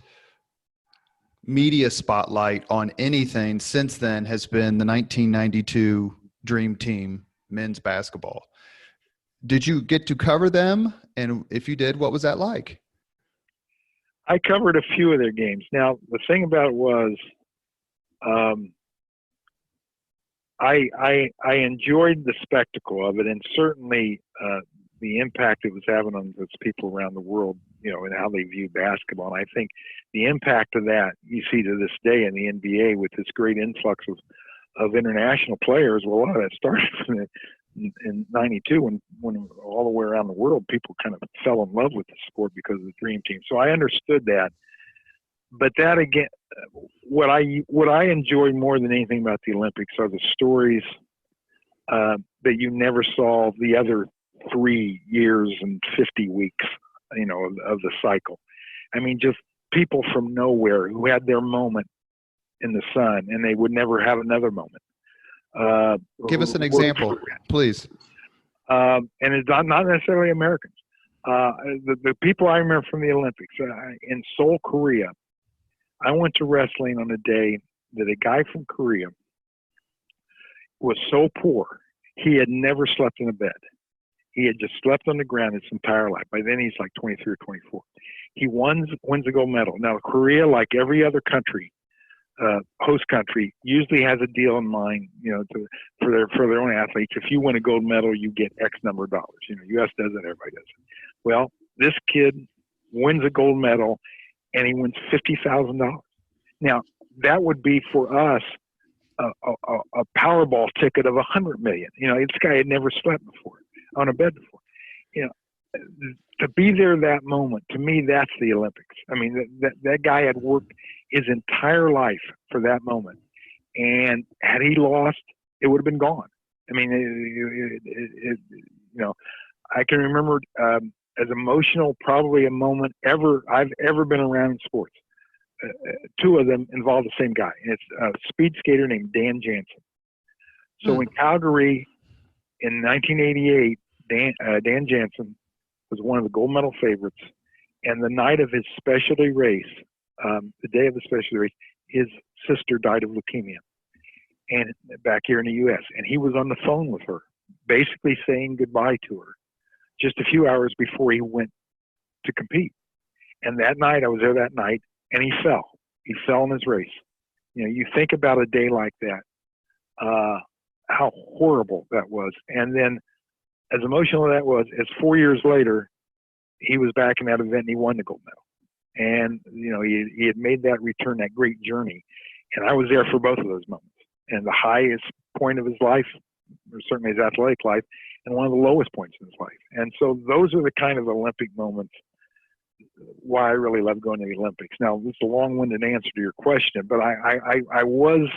A: media spotlight on anything since then has been the 1992 Dream Team men's basketball. Did you get to cover them? And if you did, what was that like?
B: I covered a few of their games. Now, the thing about it was, I enjoyed the spectacle of it, and certainly the impact it was having on those people around the world, and how they view basketball. And I think the impact of that you see to this day in the NBA with this great influx of international players. Well, a lot of that started in '92 when all the way around the world people kind of fell in love with the sport because of the Dream Team. So I understood that. But that again, what I enjoy more than anything about the Olympics are the stories that you never saw the other 3 years and 50 weeks, of the cycle. I mean, just people from nowhere who had their moment in the sun and they would never have another moment.
A: Give us an example, please.
B: And it's not necessarily Americans. The people I remember from the Olympics in Seoul, Korea, I went to wrestling on a day that a guy from Korea was so poor, he had never slept in a bed. He had just slept on the ground his entire life. By then he's like 23 or 24. He wins a gold medal. Now, Korea, like every other country, host country usually has a deal in mind, for their own athletes. If you win a gold medal, you get X number of dollars. U.S. does it, everybody does it. Well, this kid wins a gold medal, and he wins $50,000. Now, that would be for us a Powerball ticket of $100 million. This guy had never slept before on a bed before. To be there that moment, to me, that's the Olympics. I mean, that guy had worked his entire life for that moment, and had he lost, it would have been gone. I mean, I can remember as emotional probably a moment I've ever been around in sports. Two of them involve the same guy, and it's a speed skater named Dan Jansen. So in Calgary in 1988, Dan Jansen was one of the gold medal favorites, and the night of his specialty race, the day of the specialty race, his sister died of leukemia, and back here in the U.S., and he was on the phone with her, basically saying goodbye to her, just a few hours before he went to compete. And that night, I was there that night, and he fell. He fell in his race. You think about a day like that, how horrible that was. And then, as emotional as that was, as 4 years later, he was back in that event and he won the gold medal. And, he had made that return, that great journey. And I was there for both of those moments. And the highest point of his life, or certainly his athletic life, and one of the lowest points in his life. And so those are the kind of Olympic moments why I really love going to the Olympics. Now, this is a long-winded answer to your question, but I was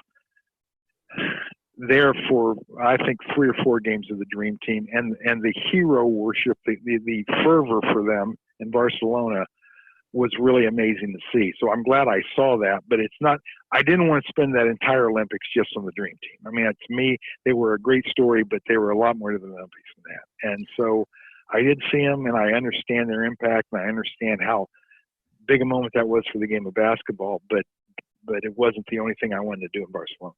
B: there for, I think, 3 or 4 games of the Dream Team, and the hero worship, the fervor for them in Barcelona was really amazing to see. So I'm glad I saw that, but I didn't want to spend that entire Olympics just on the Dream Team. I mean, to me, they were a great story, but they were a lot more to the Olympics than that. And so I did see them, and I understand their impact, and I understand how big a moment that was for the game of basketball, but it wasn't the only thing I wanted to do in Barcelona.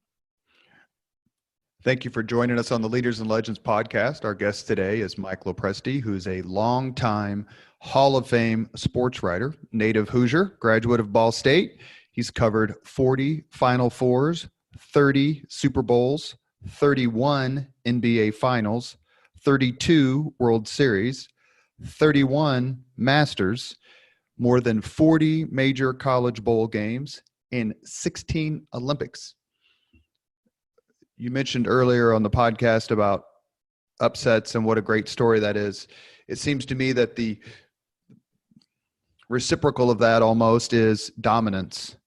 A: Thank you for joining us on the Leaders and Legends podcast. Our guest today is Mike Lopresti, who's a longtime Hall of Fame sports writer, native Hoosier, graduate of Ball State. He's covered 40 Final Fours, 30 Super Bowls, 31 NBA Finals, 32 World Series, 31 Masters, more than 40 major college bowl games, and 16 Olympics. You mentioned earlier on the podcast about upsets and what a great story that is. It seems to me that the reciprocal of that almost is dominance.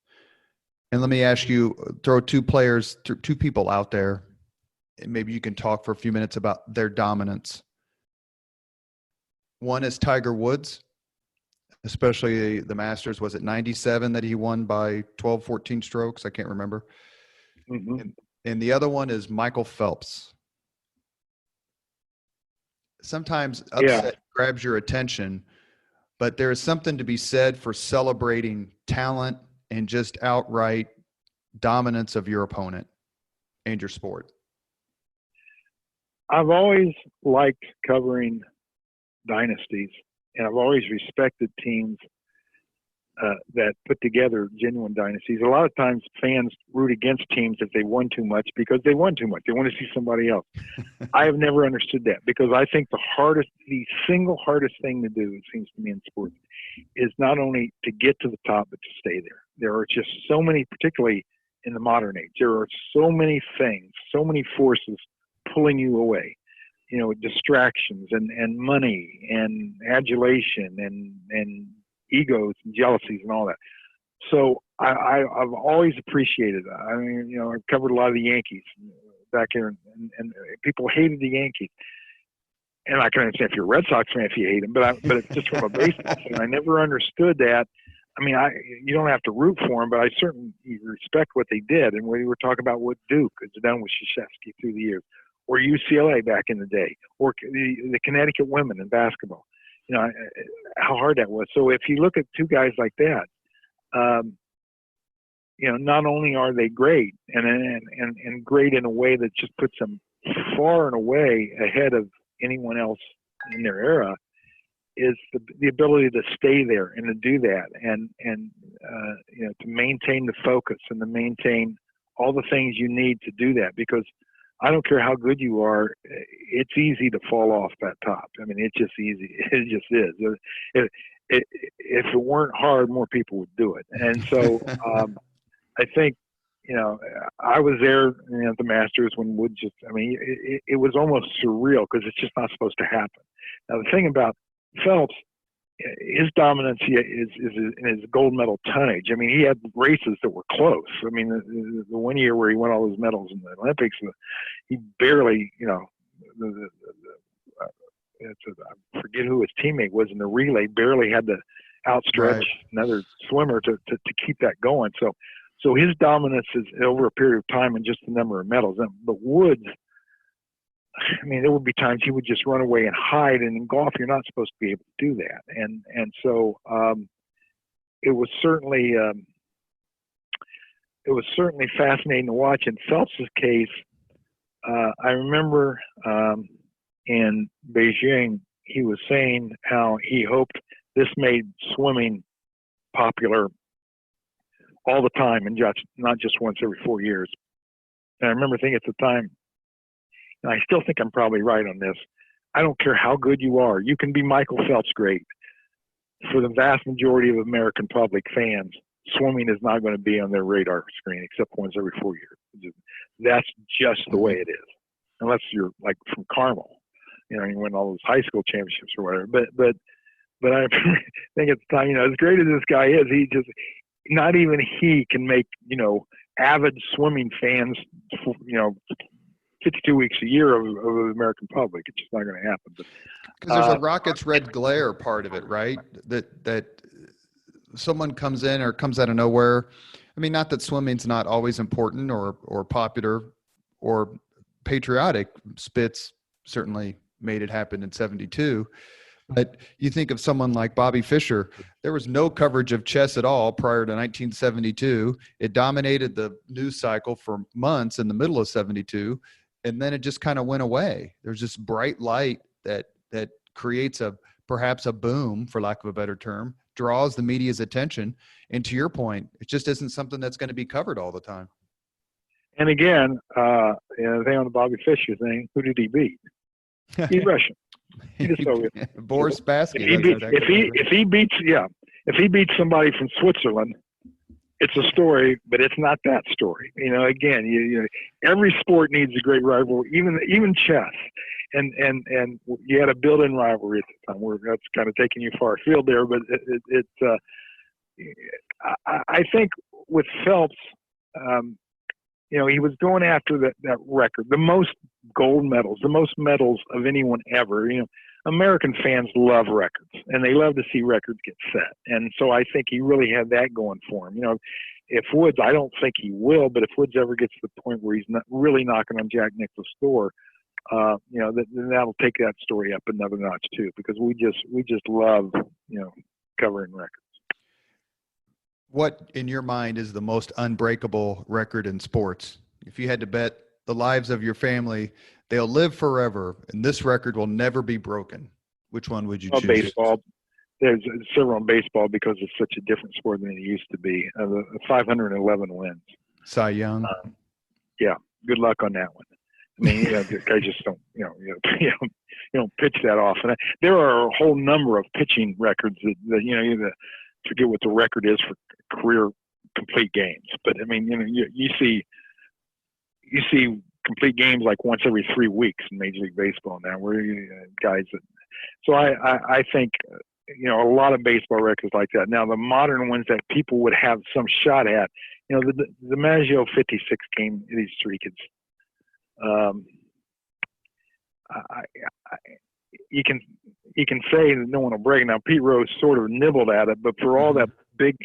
A: And let me ask you, throw two people out there, and maybe you can talk for a few minutes about their dominance. One is Tiger Woods, especially the Masters. Was it 97 that he won by 12, 14 strokes? I can't remember.
B: Mm-hmm.
A: And the other one is Michael Phelps. Sometimes upset grabs your attention, but there is something to be said for celebrating talent and just outright dominance of your opponent and your sport.
B: I've always liked covering dynasties, and I've always respected teams that put together genuine dynasties. A lot of times fans root against teams if they won too much because they won too much. They want to see somebody else. I have never understood that, because I think the single hardest thing to do, it seems to me, in sports is not only to get to the top, but to stay there. There are just so many, particularly in the modern age, there are so many things, so many forces pulling you away. Distractions and money and adulation and egos and jealousies and all that. So I've always appreciated that. I mean, I've covered a lot of the Yankees back here, and people hated the Yankees. And I can understand if you're a Red Sox fan if you hate them, but it's just from a baseball thing. I never understood that. I mean, you don't have to root for them, but I certainly respect what they did. And we were talking about what Duke has done with Krzyzewski through the years, or UCLA back in the day, or the Connecticut women in basketball. How hard that was. So if you look at two guys like that, not only are they great and great in a way that just puts them far and away ahead of anyone else in their era, is the ability to stay there and to do that, and to maintain the focus and to maintain all the things you need to do that, because I don't care how good you are, it's easy to fall off that top. I mean, it's just easy. It just is. If it weren't hard, more people would do it. And so I think, I was there at the Masters when Woods it was almost surreal because it's just not supposed to happen. Now, the thing about Phelps, his dominance is in his gold medal tonnage. I mean, he had races that were close. I mean, the one year where he won all his medals in the Olympics, he barely, I forget who his teammate was in the relay, barely had to outstretch another swimmer to keep that going. So his dominance is over a period of time and just the number of medals. But Woods, I mean, there would be times he would just run away and hide, and in golf, you're not supposed to be able to do that. And so it was certainly fascinating to watch. In Phelps's case, I remember in Beijing, he was saying how he hoped this made swimming popular all the time and just not just once every 4 years. And I remember thinking at the time, and I still think I'm probably right on this, I don't care how good you are. You can be Michael Phelps great. For the vast majority of American public fans, swimming is not going to be on their radar screen except once every 4 years. That's just the way it is. Unless you're like from Carmel, you win all those high school championships or whatever. But I think at the time, as great as this guy is, not even he can make, avid swimming fans, 52 weeks a year of the American public. It's just not going to happen.
A: Because there's a Rockets red glare part of it, right? That someone comes in or comes out of nowhere. I mean, not that swimming's not always important or popular or patriotic. Spitz certainly made it happen in 72. But you think of someone like Bobby Fischer, there was no coverage of chess at all prior to 1972. It dominated the news cycle for months in the middle of 72, and then it just kind of went away. There's this bright light that creates perhaps a boom, for lack of a better term, draws the media's attention. And to your point, it just isn't something that's going to be covered all the time.
B: And again, the thing on the Bobby Fischer thing, who did he beat? He's Russian.
A: Boris Spassky.
B: If he beats somebody from Switzerland, it's a story, but it's not that story. Again, every sport needs a great rivalry, even chess, and you had a built-in rivalry at the time. That's kind of taking you far afield there, but I think with Phelps, he was going after that record, the most gold medals, the most medals of anyone ever. American fans love records, and they love to see records get set. And so I think he really had that going for him. If Woods, I don't think he will, but if Woods ever gets to the point where he's not really knocking on Jack Nicklaus' door, then that'll take that story up another notch too, because we just love, covering records.
A: What, in your mind, is the most unbreakable record in sports? If you had to bet the lives of your family, they'll live forever, and this record will never be broken, which one would you choose?
B: Baseball. There's several in baseball because it's such a different sport than it used to be. The 511 wins.
A: Cy Young.
B: Yeah. Good luck on that one. I mean, I just don't, you don't pitch that often. There are a whole number of pitching records that you forget what the record is for career complete games. But I mean, you see complete games like once every 3 weeks in Major League Baseball now, where guys that. So I think a lot of baseball records like that. Now the modern ones that people would have some shot at, the Maggio 56 game these three kids. You can say that no one will break. Now Pete Rose sort of nibbled at it, but for all that big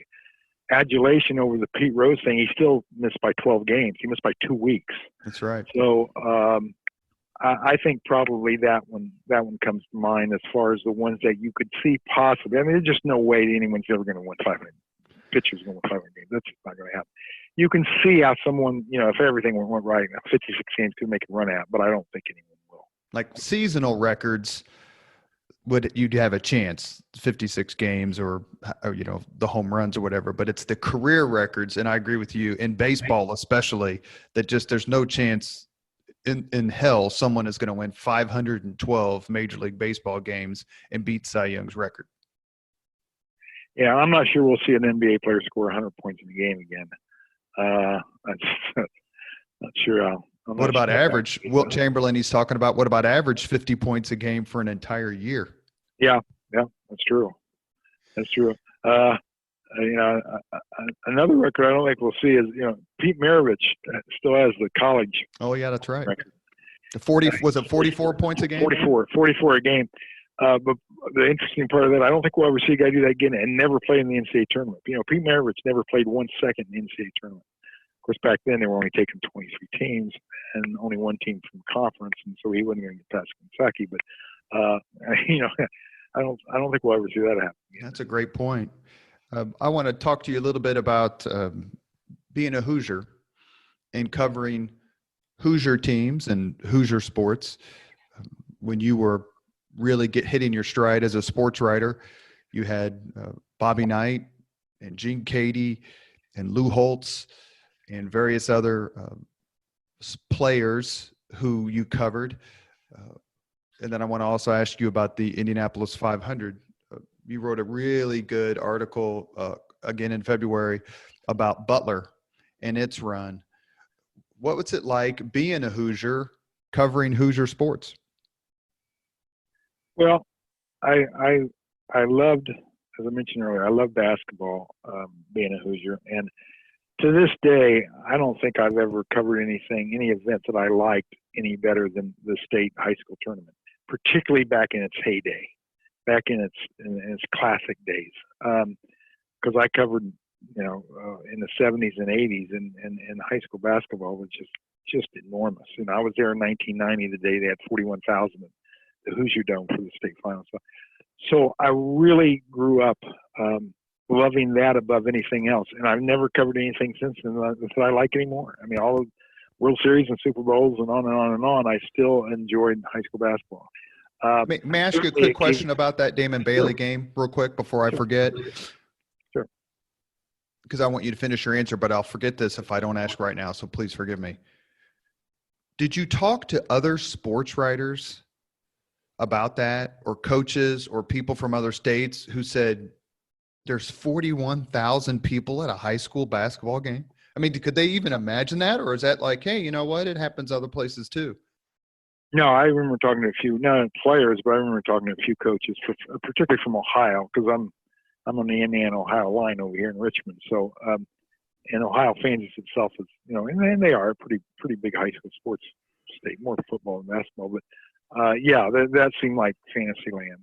B: adulation over the Pete Rose thing, he still missed by 12 games. He missed by 2 weeks.
A: That's right.
B: So I think probably that one comes to mind as far as the ones that you could see possibly. I mean, there's just no way that anyone's ever going to win 500. Pitcher's going to win 500 games. That's just not going to happen. You can see how someone, if everything went right, 56 games could make a run at, but I don't think anyone will.
A: Like seasonal records, would you'd have a chance, 56 games or the home runs or whatever, but it's the career records. And I agree with you in baseball, especially, that just there's no chance in hell someone is going to win 512 Major League Baseball games and beat Cy Young's record.
B: Yeah, I'm not sure we'll see an NBA player score 100 points in a game again. I'm not sure.
A: What about average? Wilt Chamberlain, he's talking about what about average 50 points a game for an entire year?
B: Yeah, that's true. That's true. Another record I don't think we'll see is, Pete Maravich still has the college.
A: Oh yeah, that's right.
B: Record.
A: The 44 points a game?
B: 44 a game. But the interesting part of that, I don't think we'll ever see a guy do that again and never play in the NCAA tournament. Pete Maravich never played 1 second in the NCAA tournament. Of course, back then they were only taking 23 teams and only one team from conference, and so he wasn't going to get past Kentucky. But I don't think we'll ever see that happen again.
A: That's a great point. I want to talk to you a little bit about being a Hoosier and covering Hoosier teams and Hoosier sports. When you were really hitting your stride as a sports writer, you had Bobby Knight and Gene Cady and Lou Holtz and various other players who you covered. And then I want to also ask you about the Indianapolis 500. You wrote a really good article again in February about Butler and its run. What was it like being a Hoosier, covering Hoosier sports?
B: Well, I loved, as I mentioned earlier, I love basketball, being a Hoosier. And to this day, I don't think I've ever covered any event that I liked any better than the state high school tournament, particularly back in its heyday, back in its classic days. Because I covered, in the 70s and 80s, and high school basketball was just enormous. And I was there in 1990, the day they had 41,000 at the Hoosier Dome for the state finals. So I really grew up loving that above anything else. And I've never covered anything since then that I like anymore. I mean, all the World Series and Super Bowls and on and on and on, I still enjoyed high school basketball.
A: May I ask you a quick question about that Damon Bailey game real quick before I forget?
B: Sure.
A: Because I want you to finish your answer, but I'll forget this if I don't ask right now, so please forgive me. Did you talk to other sports writers about that, or coaches or people from other states who said there's 41,000 people at a high school basketball game? I mean, could they even imagine that? Or is that like, hey, you know what? It happens other places too.
B: No, I remember talking to a few, not players, but I remember talking to a few coaches, particularly from Ohio, because I'm on the Indiana-Ohio line over here in Richmond. So, and Ohio fancies itself as, and they are a pretty big high school sports state, more football than basketball. But that seemed like fantasy land,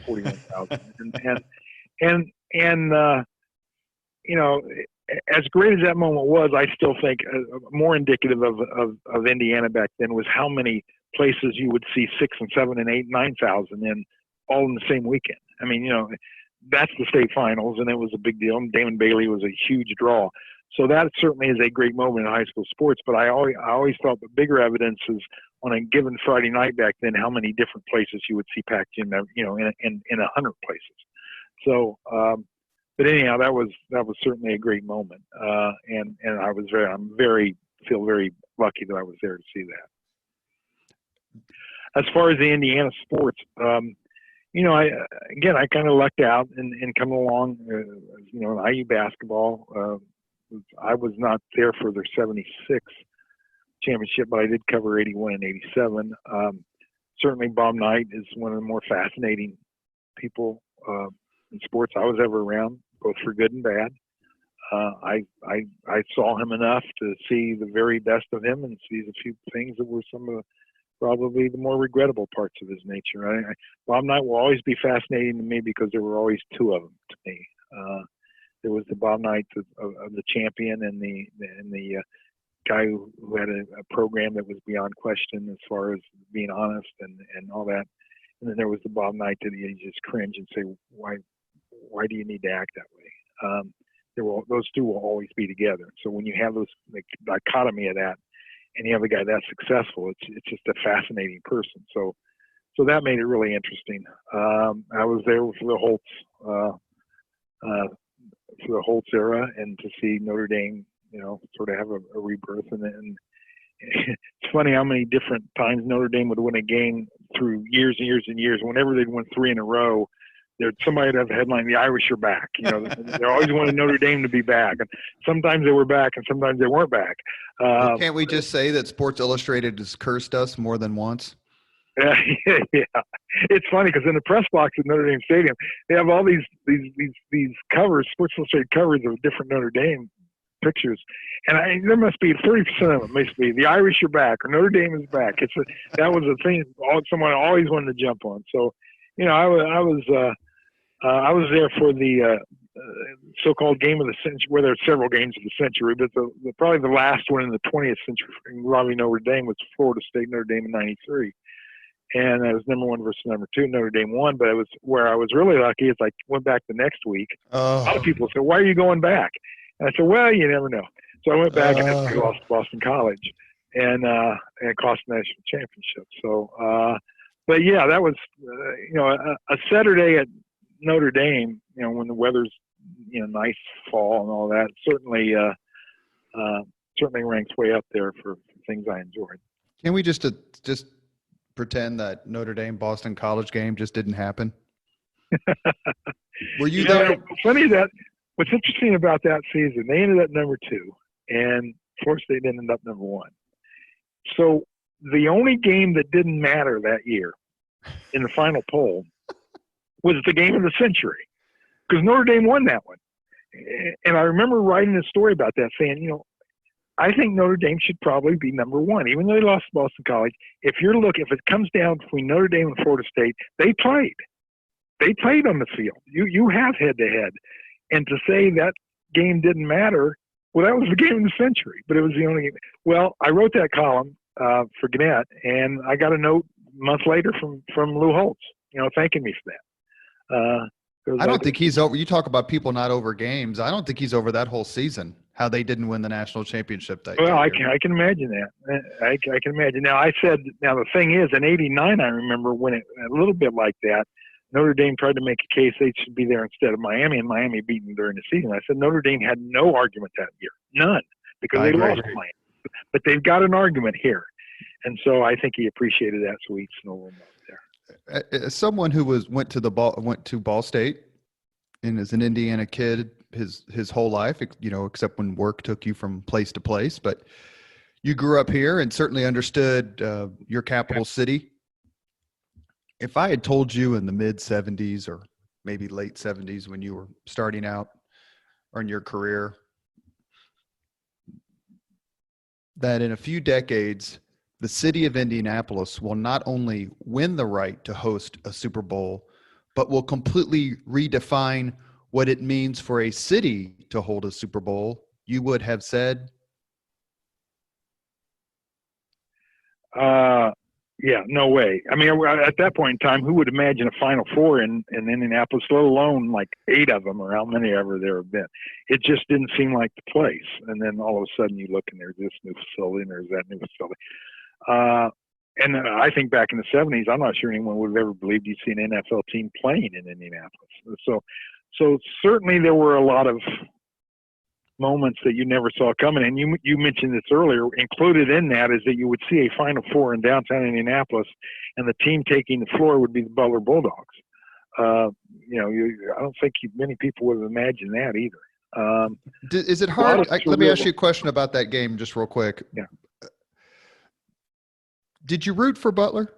B: 41,000. and as great as that moment was, I still think more indicative of Indiana back then was how many places you would see 6 and 7 and 8, 9,000 in all in the same weekend. I mean, that's the state finals, and it was a big deal. And Damon Bailey was a huge draw. So that certainly is a great moment in high school sports. But I always thought the bigger evidence is on a given Friday night back then, how many different places you would see packed in, in 100 places. So, but anyhow, that was certainly a great moment. And feel very lucky that I was there to see that. As far as the Indiana sports, I kind of lucked out and coming along, IU basketball. I was not there for their 76 championship, but I did cover 81 and 87. Certainly Bob Knight is one of the more fascinating people in sports I was ever around, both for good and bad. I saw him enough to see the very best of him and see a few things that were some of probably the more regrettable parts of his nature. Bob Knight will always be fascinating to me because there were always two of them to me. There was the Bob Knight of the champion and the guy who had a program that was beyond question as far as being honest and all that. And then there was the Bob Knight that you just cringe and say, why do you need to act that way? Those two will always be together. So when you have the dichotomy of that, and you have a guy that's successful, it's just a fascinating person. So so that made it really interesting. I was there for the Holtz era, and to see Notre Dame, sort of have a rebirth. And it's funny how many different times Notre Dame would win a game through years and years and years. Whenever they'd win 3 in a row, somebody would have a headline, "The Irish are back." They always wanted Notre Dame to be back. And sometimes they were back, and sometimes they weren't back.
A: Well, can't we just say that Sports Illustrated has cursed us more than once?
B: Yeah, it's funny because in the press box at Notre Dame Stadium, they have all these covers, Sports Illustrated covers of different Notre Dame pictures, and there must be 30% of them must be "The Irish are back" or "Notre Dame is back." That was a thing someone always wanted to jump on. So, I was there for the so-called game of the century, where there are several games of the century, but probably the last one in the 20th century involving Notre Dame was Florida State Notre Dame in '93. And that was number 1 versus number 2. Notre Dame won, but it was where I was really lucky is I went back the next week.
A: Oh.
B: A lot of people said, "Why are you going back?" And I said, "Well, you never know." So I went back and I lost to Boston College and cost the national championship. So, but yeah, that was, a Saturday at Notre Dame, when the weather's, nice fall and all that, certainly ranks way up there for things I enjoyed.
A: Can we just pretend that Notre Dame Boston College game just didn't happen? Were you there?
B: It's funny that what's interesting about that season, they ended up number 2, and Florida State ended up number 1. So the only game that didn't matter that year in the final poll was the game of the century, because Notre Dame won that one. And I remember writing a story about that, saying, I think Notre Dame should probably be number 1, even though they lost to Boston College. If it comes down between Notre Dame and Florida State, they played. They played on the field. You have head-to-head. And to say that game didn't matter, well, that was the game of the century, but it was the only game. Well, I wrote that column for Gannett, and I got a note a month later from Lou Holtz, thanking me for that.
A: I don't think he's over. You talk about people not over games. I don't think he's over that whole season, how they didn't win the national championship that year.
B: Well, I can imagine that. I can imagine. Now, the thing is, in '89, I remember when it a little bit like that, Notre Dame tried to make a case they should be there instead of Miami, and Miami beat them during the season. I said Notre Dame had no argument that year, none, because they lost Miami. But they've got an argument here, and so I think he appreciated that, so he snowballed there.
A: As someone who went to Ball State and is an Indiana kid his whole life, except when work took you from place to place, but you grew up here and certainly understood your capital city. If I had told you in the mid 70s or maybe late 70s when you were starting out on your career that in a few decades, the city of Indianapolis will not only win the right to host a Super Bowl, but will completely redefine what it means for a city to hold a Super Bowl, you would have said?
B: Yeah, no way. I mean, at that point in time, who would imagine a Final Four in Indianapolis, let alone like 8 of them or how many ever there have been? It just didn't seem like the place. And then all of a sudden you look and there's this new facility and there's that new facility. And I think back in the 70s, I'm not sure anyone would have ever believed you'd see an NFL team playing in Indianapolis. So certainly there were a lot of moments that you never saw coming. And you mentioned this earlier. Included in that is that you would see a Final Four in downtown Indianapolis, and the team taking the floor would be the Butler Bulldogs. I don't think many people would have imagined that either.
A: Is it hard? Let me ask you a question about that game just real quick.
B: Yeah.
A: Did you root for Butler?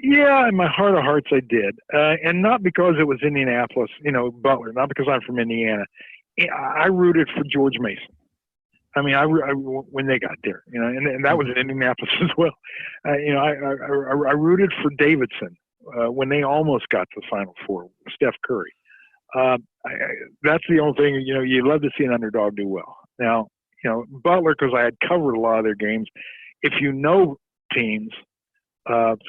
B: Yeah, in my heart of hearts, I did. And not because it was Indianapolis, Butler, not because I'm from Indiana. I rooted for George Mason. I mean, when they got there, and that was in Indianapolis as well. I rooted for Davidson when they almost got to the Final Four, Steph Curry. That's the only thing, you love to see an underdog do well. Now, Butler, because I had covered a lot of their games, if you know teams,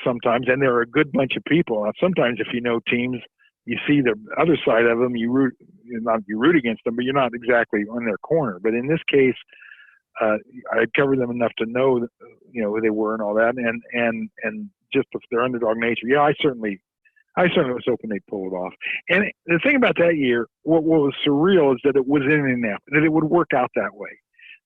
B: sometimes, and there are a good bunch of people. Sometimes if you know teams, you see the other side of them, you root against them, but you're not exactly on their corner. But in this case, I had covered them enough to know who they were and all that, and just their underdog nature. Yeah, I certainly was hoping they'd pull it off. And the thing about that year, what was surreal is that it was in Indianapolis, that it would work out that way.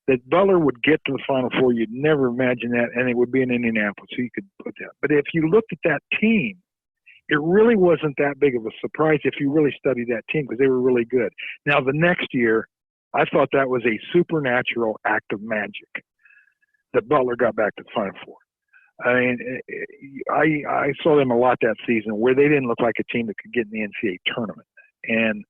B: That Butler would get to the Final Four, you'd never imagine that, and it would be in Indianapolis, so you could put that. But if you looked at that team, it really wasn't that big of a surprise if you really studied that team, because they were really good. Now, the next year, I thought that was a supernatural act of magic that Butler got back to the Final Four. I mean, I saw them a lot that season where they didn't look like a team that could get in the NCAA tournament. And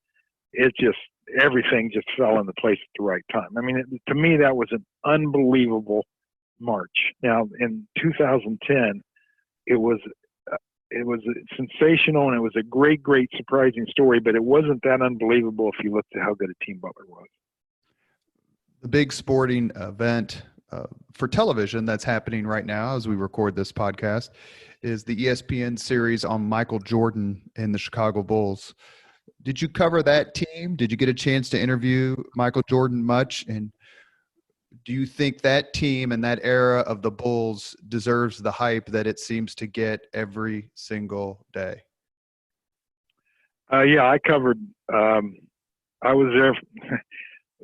B: it just, everything just fell into place at the right time. I mean, to me, that was an unbelievable March. Now, in 2010, it was sensational, and it was a great, great, surprising story, but it wasn't that unbelievable if you looked at how good a team Butler was.
A: The big sporting event for television that's happening right now as we record this podcast is the ESPN series on Michael Jordan and the Chicago Bulls. Did you cover that team? Did you get a chance to interview Michael Jordan much? And do you think that team and that era of the Bulls deserves the hype that it seems to get every single day?
B: Yeah, I covered. I was there.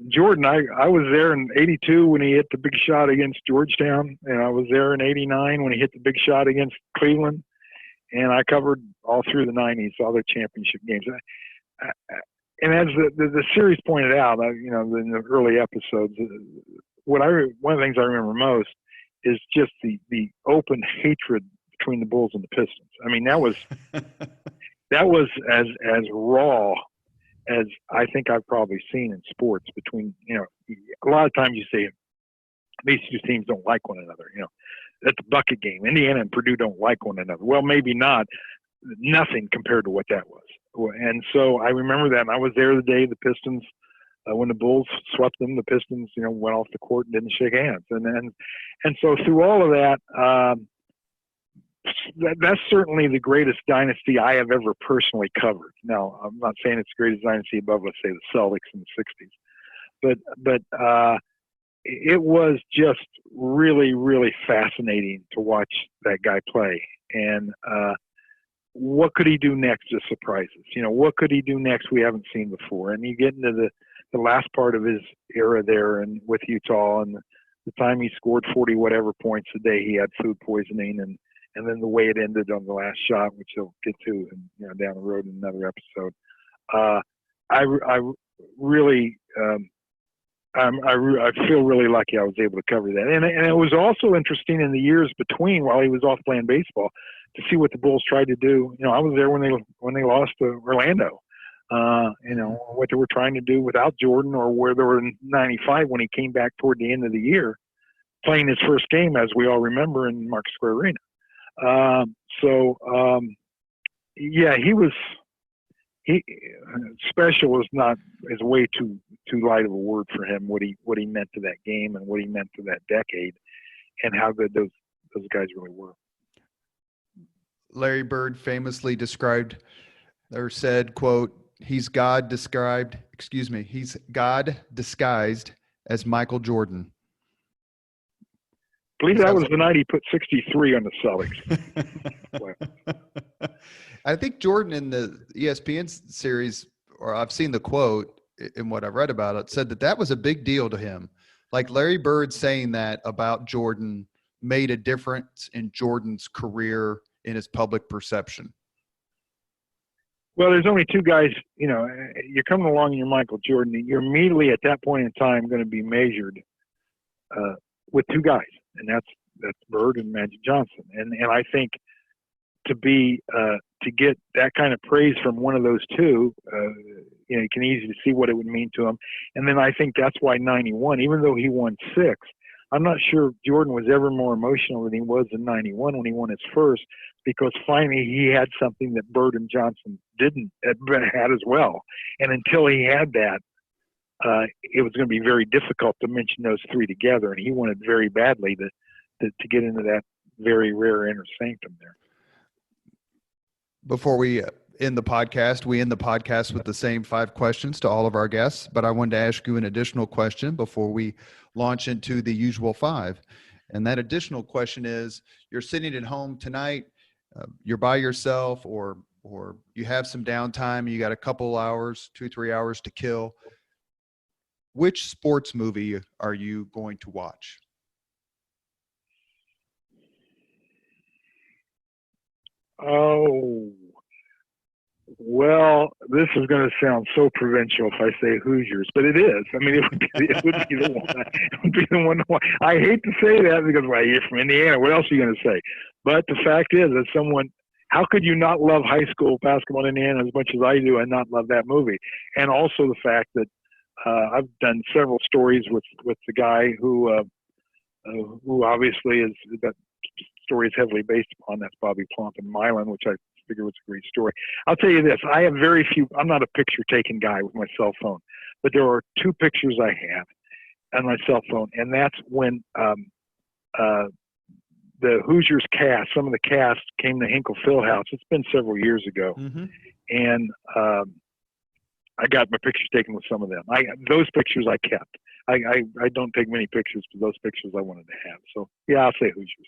B: Jordan, I was there in '82 when he hit the big shot against Georgetown, and I was there in '89 when he hit the big shot against Cleveland, and I covered all through the '90s, all their championship games. And as the series pointed out, in the early episodes, one of the things I remember most is just the open hatred between the Bulls and the Pistons. I mean, that was as raw as I think I've probably seen in sports between, a lot of times you say these two teams don't like one another, that's a bucket game. Indiana and Purdue don't like one another. Well, maybe not. Nothing compared to what that was. And so I remember that, and I was there the day the Pistons, when the Bulls swept them, the Pistons, went off the court and didn't shake hands. And so through all of that, that's certainly the greatest dynasty I have ever personally covered. Now, I'm not saying it's the greatest dynasty above, let's say, the Celtics in the 60s. But it was just really, really fascinating to watch that guy play. And what could he do next to surprise us? What could he do next we haven't seen before? And you get into the last part of his era there and with Utah, and the time he scored 40 whatever points a day, he had food poisoning, and then the way it ended on the last shot, which he'll get to down the road in another episode. I really I feel really lucky I was able to cover that. And it was also interesting in the years between, while he was off playing baseball, to see what the Bulls tried to do. I was there when they lost to Orlando. What they were trying to do without Jordan, or where they were in '95 when he came back toward the end of the year, playing his first game, as we all remember, in Market Square Arena. Yeah, he special is way too light of a word for him. What he meant to that game and what he meant to that decade, and how good those guys really were.
A: Larry Bird famously described or said, quote, he's God disguised as Michael Jordan.
B: I believe that was the night he put 63 on the Celtics.
A: I think Jordan in the ESPN series, or I've seen the quote in what I've read about it, said that was a big deal to him. Like Larry Bird saying that about Jordan made a difference in Jordan's career, in his public perception.
B: Well, there's only two guys, you're coming along and you're Michael Jordan. You're immediately at that point in time going to be measured with two guys, and that's Bird and Magic Johnson. And I think to get that kind of praise from one of those two, you can easily see what it would mean to him. And then I think that's why 91, even though he won 6, I'm not sure Jordan was ever more emotional than he was in 91 when he won his first, because finally he had something that Bird and Johnson had as well. And until he had that, it was going to be very difficult to mention those three together. And he wanted very badly to get into that very rare inner sanctum there.
A: Before we end the podcast, with the same 5 questions to all of our guests, but I wanted to ask you an additional question before we launch into the usual 5. And that additional question is, you're sitting at home tonight, you're by yourself, or you have some downtime, you got a couple hours, 2-3 hours to kill. Which sports movie are you going to watch?
B: Oh, well, this is going to sound so provincial if I say Hoosiers, but it is. I mean, it would be the one. It would be the one to watch. I hate to say that because, well, you're from Indiana. What else are you going to say? But the fact is, as someone, how could you not love high school basketball in Indiana as much as I do and not love that movie? And also the fact that I've done several stories with the guy who obviously is, that story is heavily based upon. That's Bobby Plump and Milan, which I figure was a great story. I'll tell you this: I have very few. I'm not a picture-taking guy with my cell phone, but there are 2 pictures I have on my cell phone, and that's when the Hoosiers cast, some of the cast came to Hinkle Fieldhouse. It's been several years ago, and I got my pictures taken with some of them. Those pictures I kept. I don't take many pictures, but those pictures I wanted to have. So yeah, I'll say Hoosiers.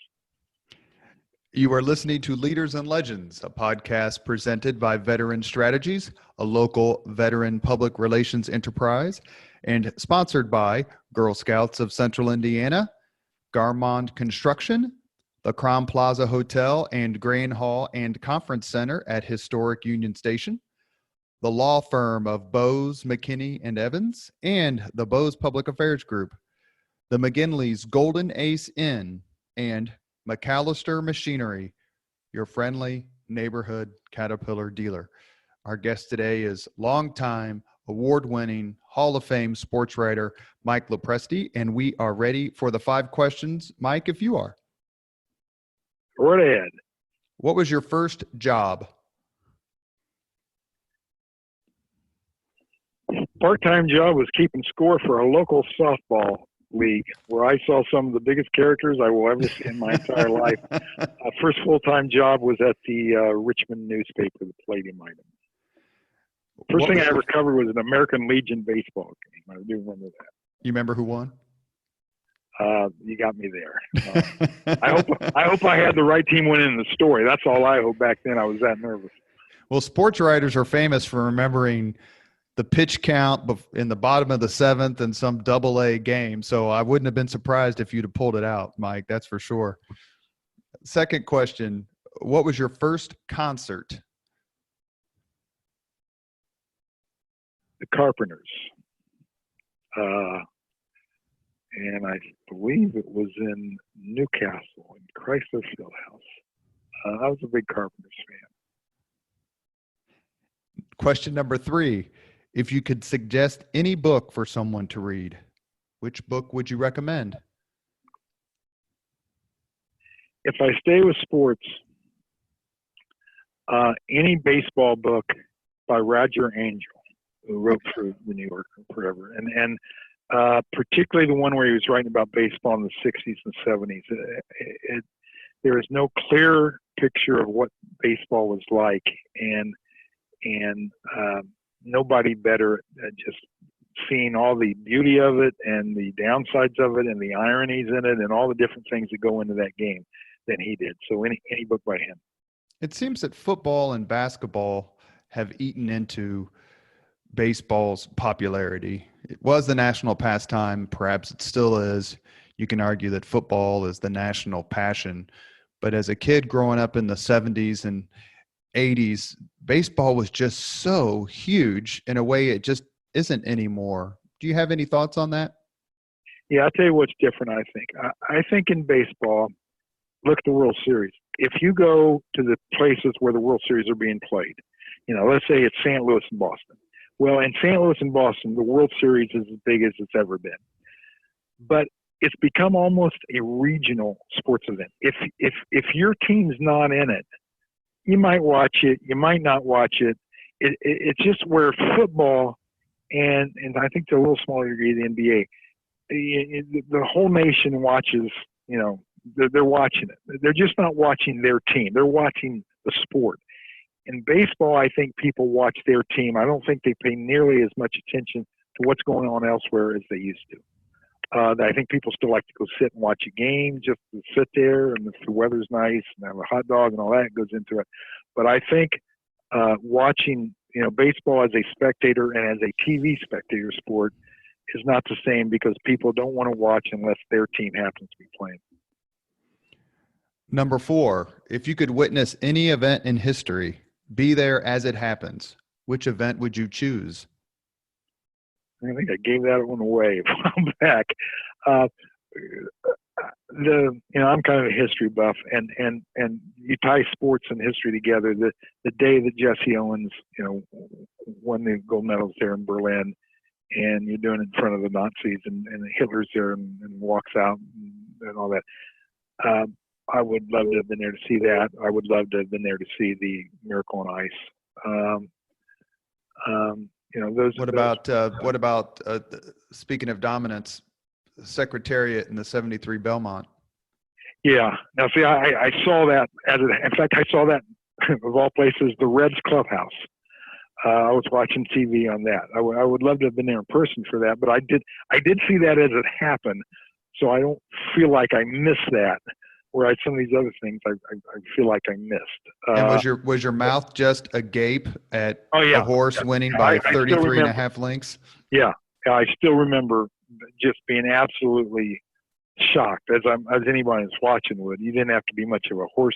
A: You are listening to Leaders and Legends, a podcast presented by Veteran Strategies, a local veteran public relations enterprise, and sponsored by Girl Scouts of Central Indiana, Garmond Construction, the Crown Plaza Hotel and Grain Hall and Conference Center at Historic Union Station, the law firm of Bose, McKinney, and Evans, and the Bose Public Affairs Group, the McGinley's Golden Ace Inn, and McAllister Machinery, your friendly neighborhood Caterpillar dealer. Our guest today is longtime award-winning Hall of Fame sports writer Mike Lopresti, and we are ready for the 5 questions. Mike, if you are.
B: Right ahead.
A: What was your first job?
B: Part-time job was keeping score for a local softball league where I saw some of the biggest characters I will ever see in my entire life. First full-time job was at the Richmond newspaper, the Palladium item. First thing I ever covered was an American Legion baseball game. I do remember that.
A: You remember who won?
B: You got me there. I hope I had the right team winning the story. That's all I hope. Back then I was that nervous.
A: Well, sports writers are famous for remembering the pitch count in the bottom of the 7th in some AA game. So I wouldn't have been surprised if you'd have pulled it out, Mike. That's for sure. Second question: what was your first concert?
B: The Carpenters. And I believe it was in Newcastle, in Chrysler Fieldhouse. I was a big Carpenters fan.
A: Question number 3. If you could suggest any book for someone to read, which book would you recommend?
B: If I stay with sports, any baseball book by Roger Angel, who wrote for the New Yorker forever, and particularly the one where he was writing about baseball in the 60s and 70s. There is no clear picture of what baseball was like, and nobody better at just seeing all the beauty of it and the downsides of it and the ironies in it and all the different things that go into that game than he did. So any book by him.
A: It seems that football and basketball have eaten into baseball's popularity. It was the national pastime. Perhaps it still is. You can argue that football is the national passion. But as a kid growing up in the 70s and 80s, baseball was just so huge in a way it just isn't anymore. Do you have any thoughts on that?
B: Yeah, I'll tell you what's different, I think. I think in baseball, look at the World Series. If you go to the places where the World Series are being played, let's say it's St. Louis and Boston. Well, in St. Louis and Boston, the World Series is as big as it's ever been. But it's become almost a regional sports event. If your team's not in it, you might watch it, you might not watch it. It's just where football and I think to a little smaller degree the NBA, the whole nation watches, they're watching it. They're just not watching their team. They're watching the sport. In baseball, I think people watch their team. I don't think they pay nearly as much attention to what's going on elsewhere as they used to. I think people still like to go sit and watch a game, just to sit there, and if the weather's nice and have a hot dog and all that goes into it. But I think watching, baseball as a spectator and as a TV spectator sport is not the same, because people don't want to watch unless their team happens to be playing.
A: Number 4, if you could witness any event in history, be there as it happens, which event would you choose?
B: I think I gave that one away a while back. I'm kind of a history buff, and you tie sports and history together. The day that Jesse Owens, won the gold medals there in Berlin, and you're doing it in front of the Nazis, and Hitler's there and walks out and all that. I would love to have been there to see that. I would love to have been there to see the Miracle on Ice. What
A: about speaking of dominance, Secretariat in the 73 Belmont?
B: Yeah. Now, see, I saw that in fact, I saw that of all places, the Reds clubhouse. I was watching TV on that. I would love to have been there in person for that, but I did see that as it happened, so I don't feel like I missed that. Whereas some of these other things, I feel like I missed.
A: And was your mouth just agape at a horse winning by 33 and a half lengths?
B: Yeah, I still remember just being absolutely shocked, as anybody that's watching would. You didn't have to be much of a horse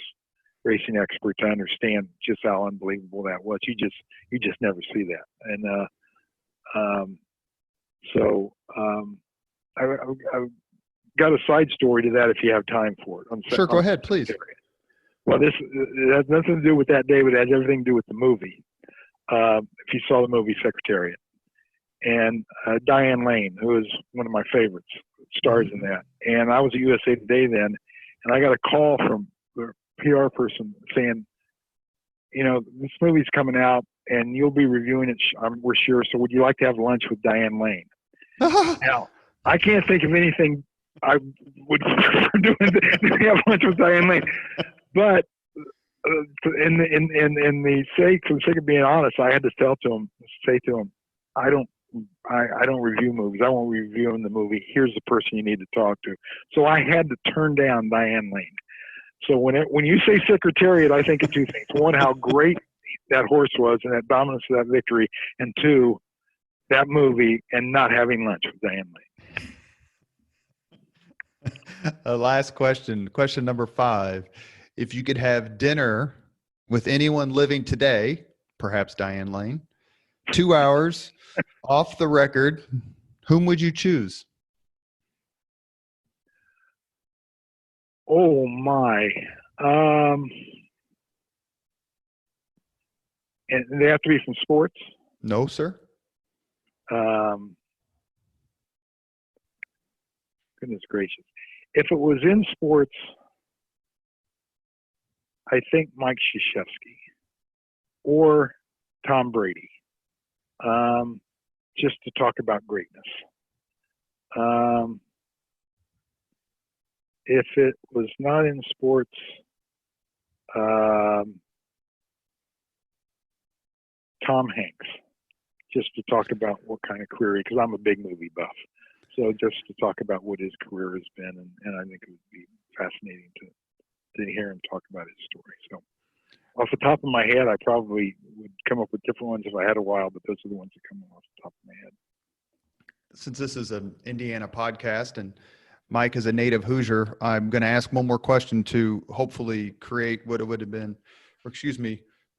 B: racing expert to understand just how unbelievable that was. You just never see that. And I've got a side story to that if you have time for it.
A: Sure, go ahead, please.
B: Well, this has nothing to do with that day, but it has everything to do with the movie. If you saw the movie Secretariat. And Diane Lane, who is one of my favorites, stars in that. And I was at USA Today then, and I got a call from the PR person saying, this movie's coming out, and you'll be reviewing it, we're sure, so would you like to have lunch with Diane Lane? Now, I can't think of anything I would prefer doing to have lunch with Diane Lane. But for the sake of being honest, I had to say to him, I don't review movies. I won't review in the movie. Here's the person you need to talk to. So I had to turn down Diane Lane. So when you say Secretariat, I think of two things. One, how great that horse was and that dominance of that victory. And two, that movie and not having lunch with Diane Lane.
A: Last question number 5. If you could have dinner with anyone living today, perhaps Diane Lane, 2 hours off the record, whom would you choose?
B: Oh my. And they have to be from sports?
A: No, sir.
B: Goodness gracious. If it was in sports, I think Mike Krzyzewski or Tom Brady, just to talk about greatness. If it was not in sports, Tom Hanks, just to talk about what kind of career, because I'm a big movie buff. So just to talk about what his career has been, and I think it would be fascinating to hear him talk about his story. So off the top of my head, I probably would come up with different ones if I had a while, but those are the ones that come off the top of my head.
A: Since this is an Indiana podcast and Mike is a native Hoosier, I'm going to ask one more question to hopefully create what it would have been,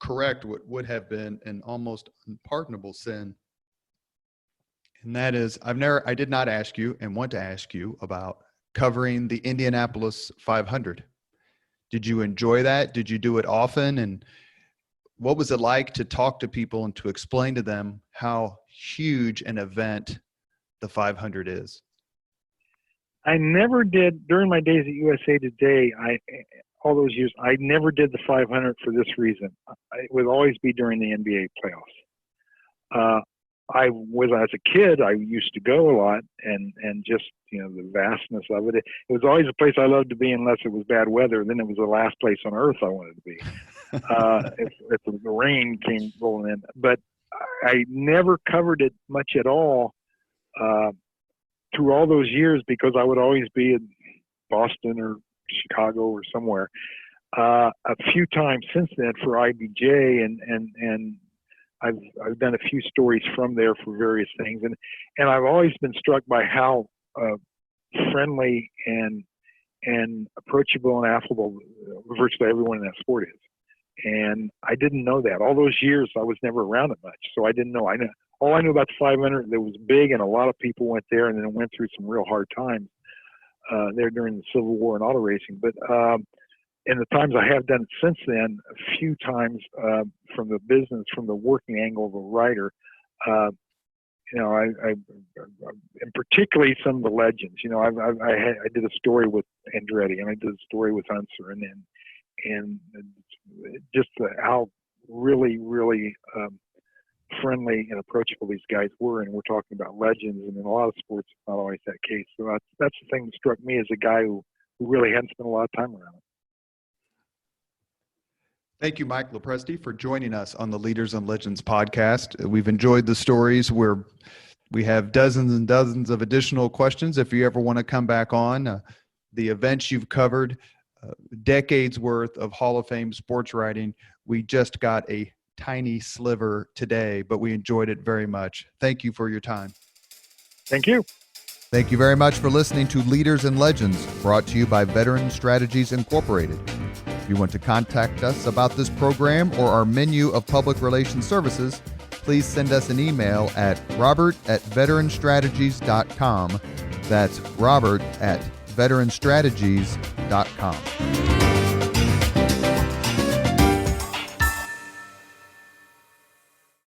A: correct what would have been an almost unpardonable sin. And that is, I did not ask you and want to ask you about covering the Indianapolis 500. Did you enjoy that? Did you do it often? And what was it like to talk to people and to explain to them how huge an event the 500 is?
B: I never did, during my days at USA Today, all those years, I never did the 500 for this reason. It would always be during the NBA playoffs. As a kid, I used to go a lot, and just, the vastness of it. It was always a place I loved to be unless it was bad weather. Then it was the last place on earth I wanted to be. If the rain came rolling in. But I never covered it much at all through all those years, because I would always be in Boston or Chicago or somewhere, a few times since then for IBJ, and I've done a few stories from there for various things, and I've always been struck by how friendly and approachable and affable virtually everyone in that sport is. And I didn't know that. All those years I was never around it much, so I didn't know. All I knew about the 500, it was big, and a lot of people went there and then went through some real hard times there during the Civil War and auto racing. But in the times I have done it since then, a few times from the business, from the working angle of a writer, and particularly some of the legends. I did a story with Andretti, and I did a story with Unser, and just how really, really friendly and approachable these guys were. And we're talking about legends, and in a lot of sports, it's not always that case. So that's the thing that struck me as a guy who really hadn't spent a lot of time around it.
A: Thank you, Mike Lopresti, for joining us on the Leaders and Legends podcast. We've enjoyed the stories where we have dozens and dozens of additional questions. If you ever want to come back on, the events you've covered, decades worth of Hall of Fame sports writing. We just got a tiny sliver today, but we enjoyed it very much. Thank you for your time.
B: Thank you.
A: Thank you very much for listening to Leaders and Legends, brought to you by Veteran Strategies Incorporated. If you want to contact us about this program or our menu of public relations services, please send us an email at robert@veteranstrategies.com. That's robert@veteranstrategies.com.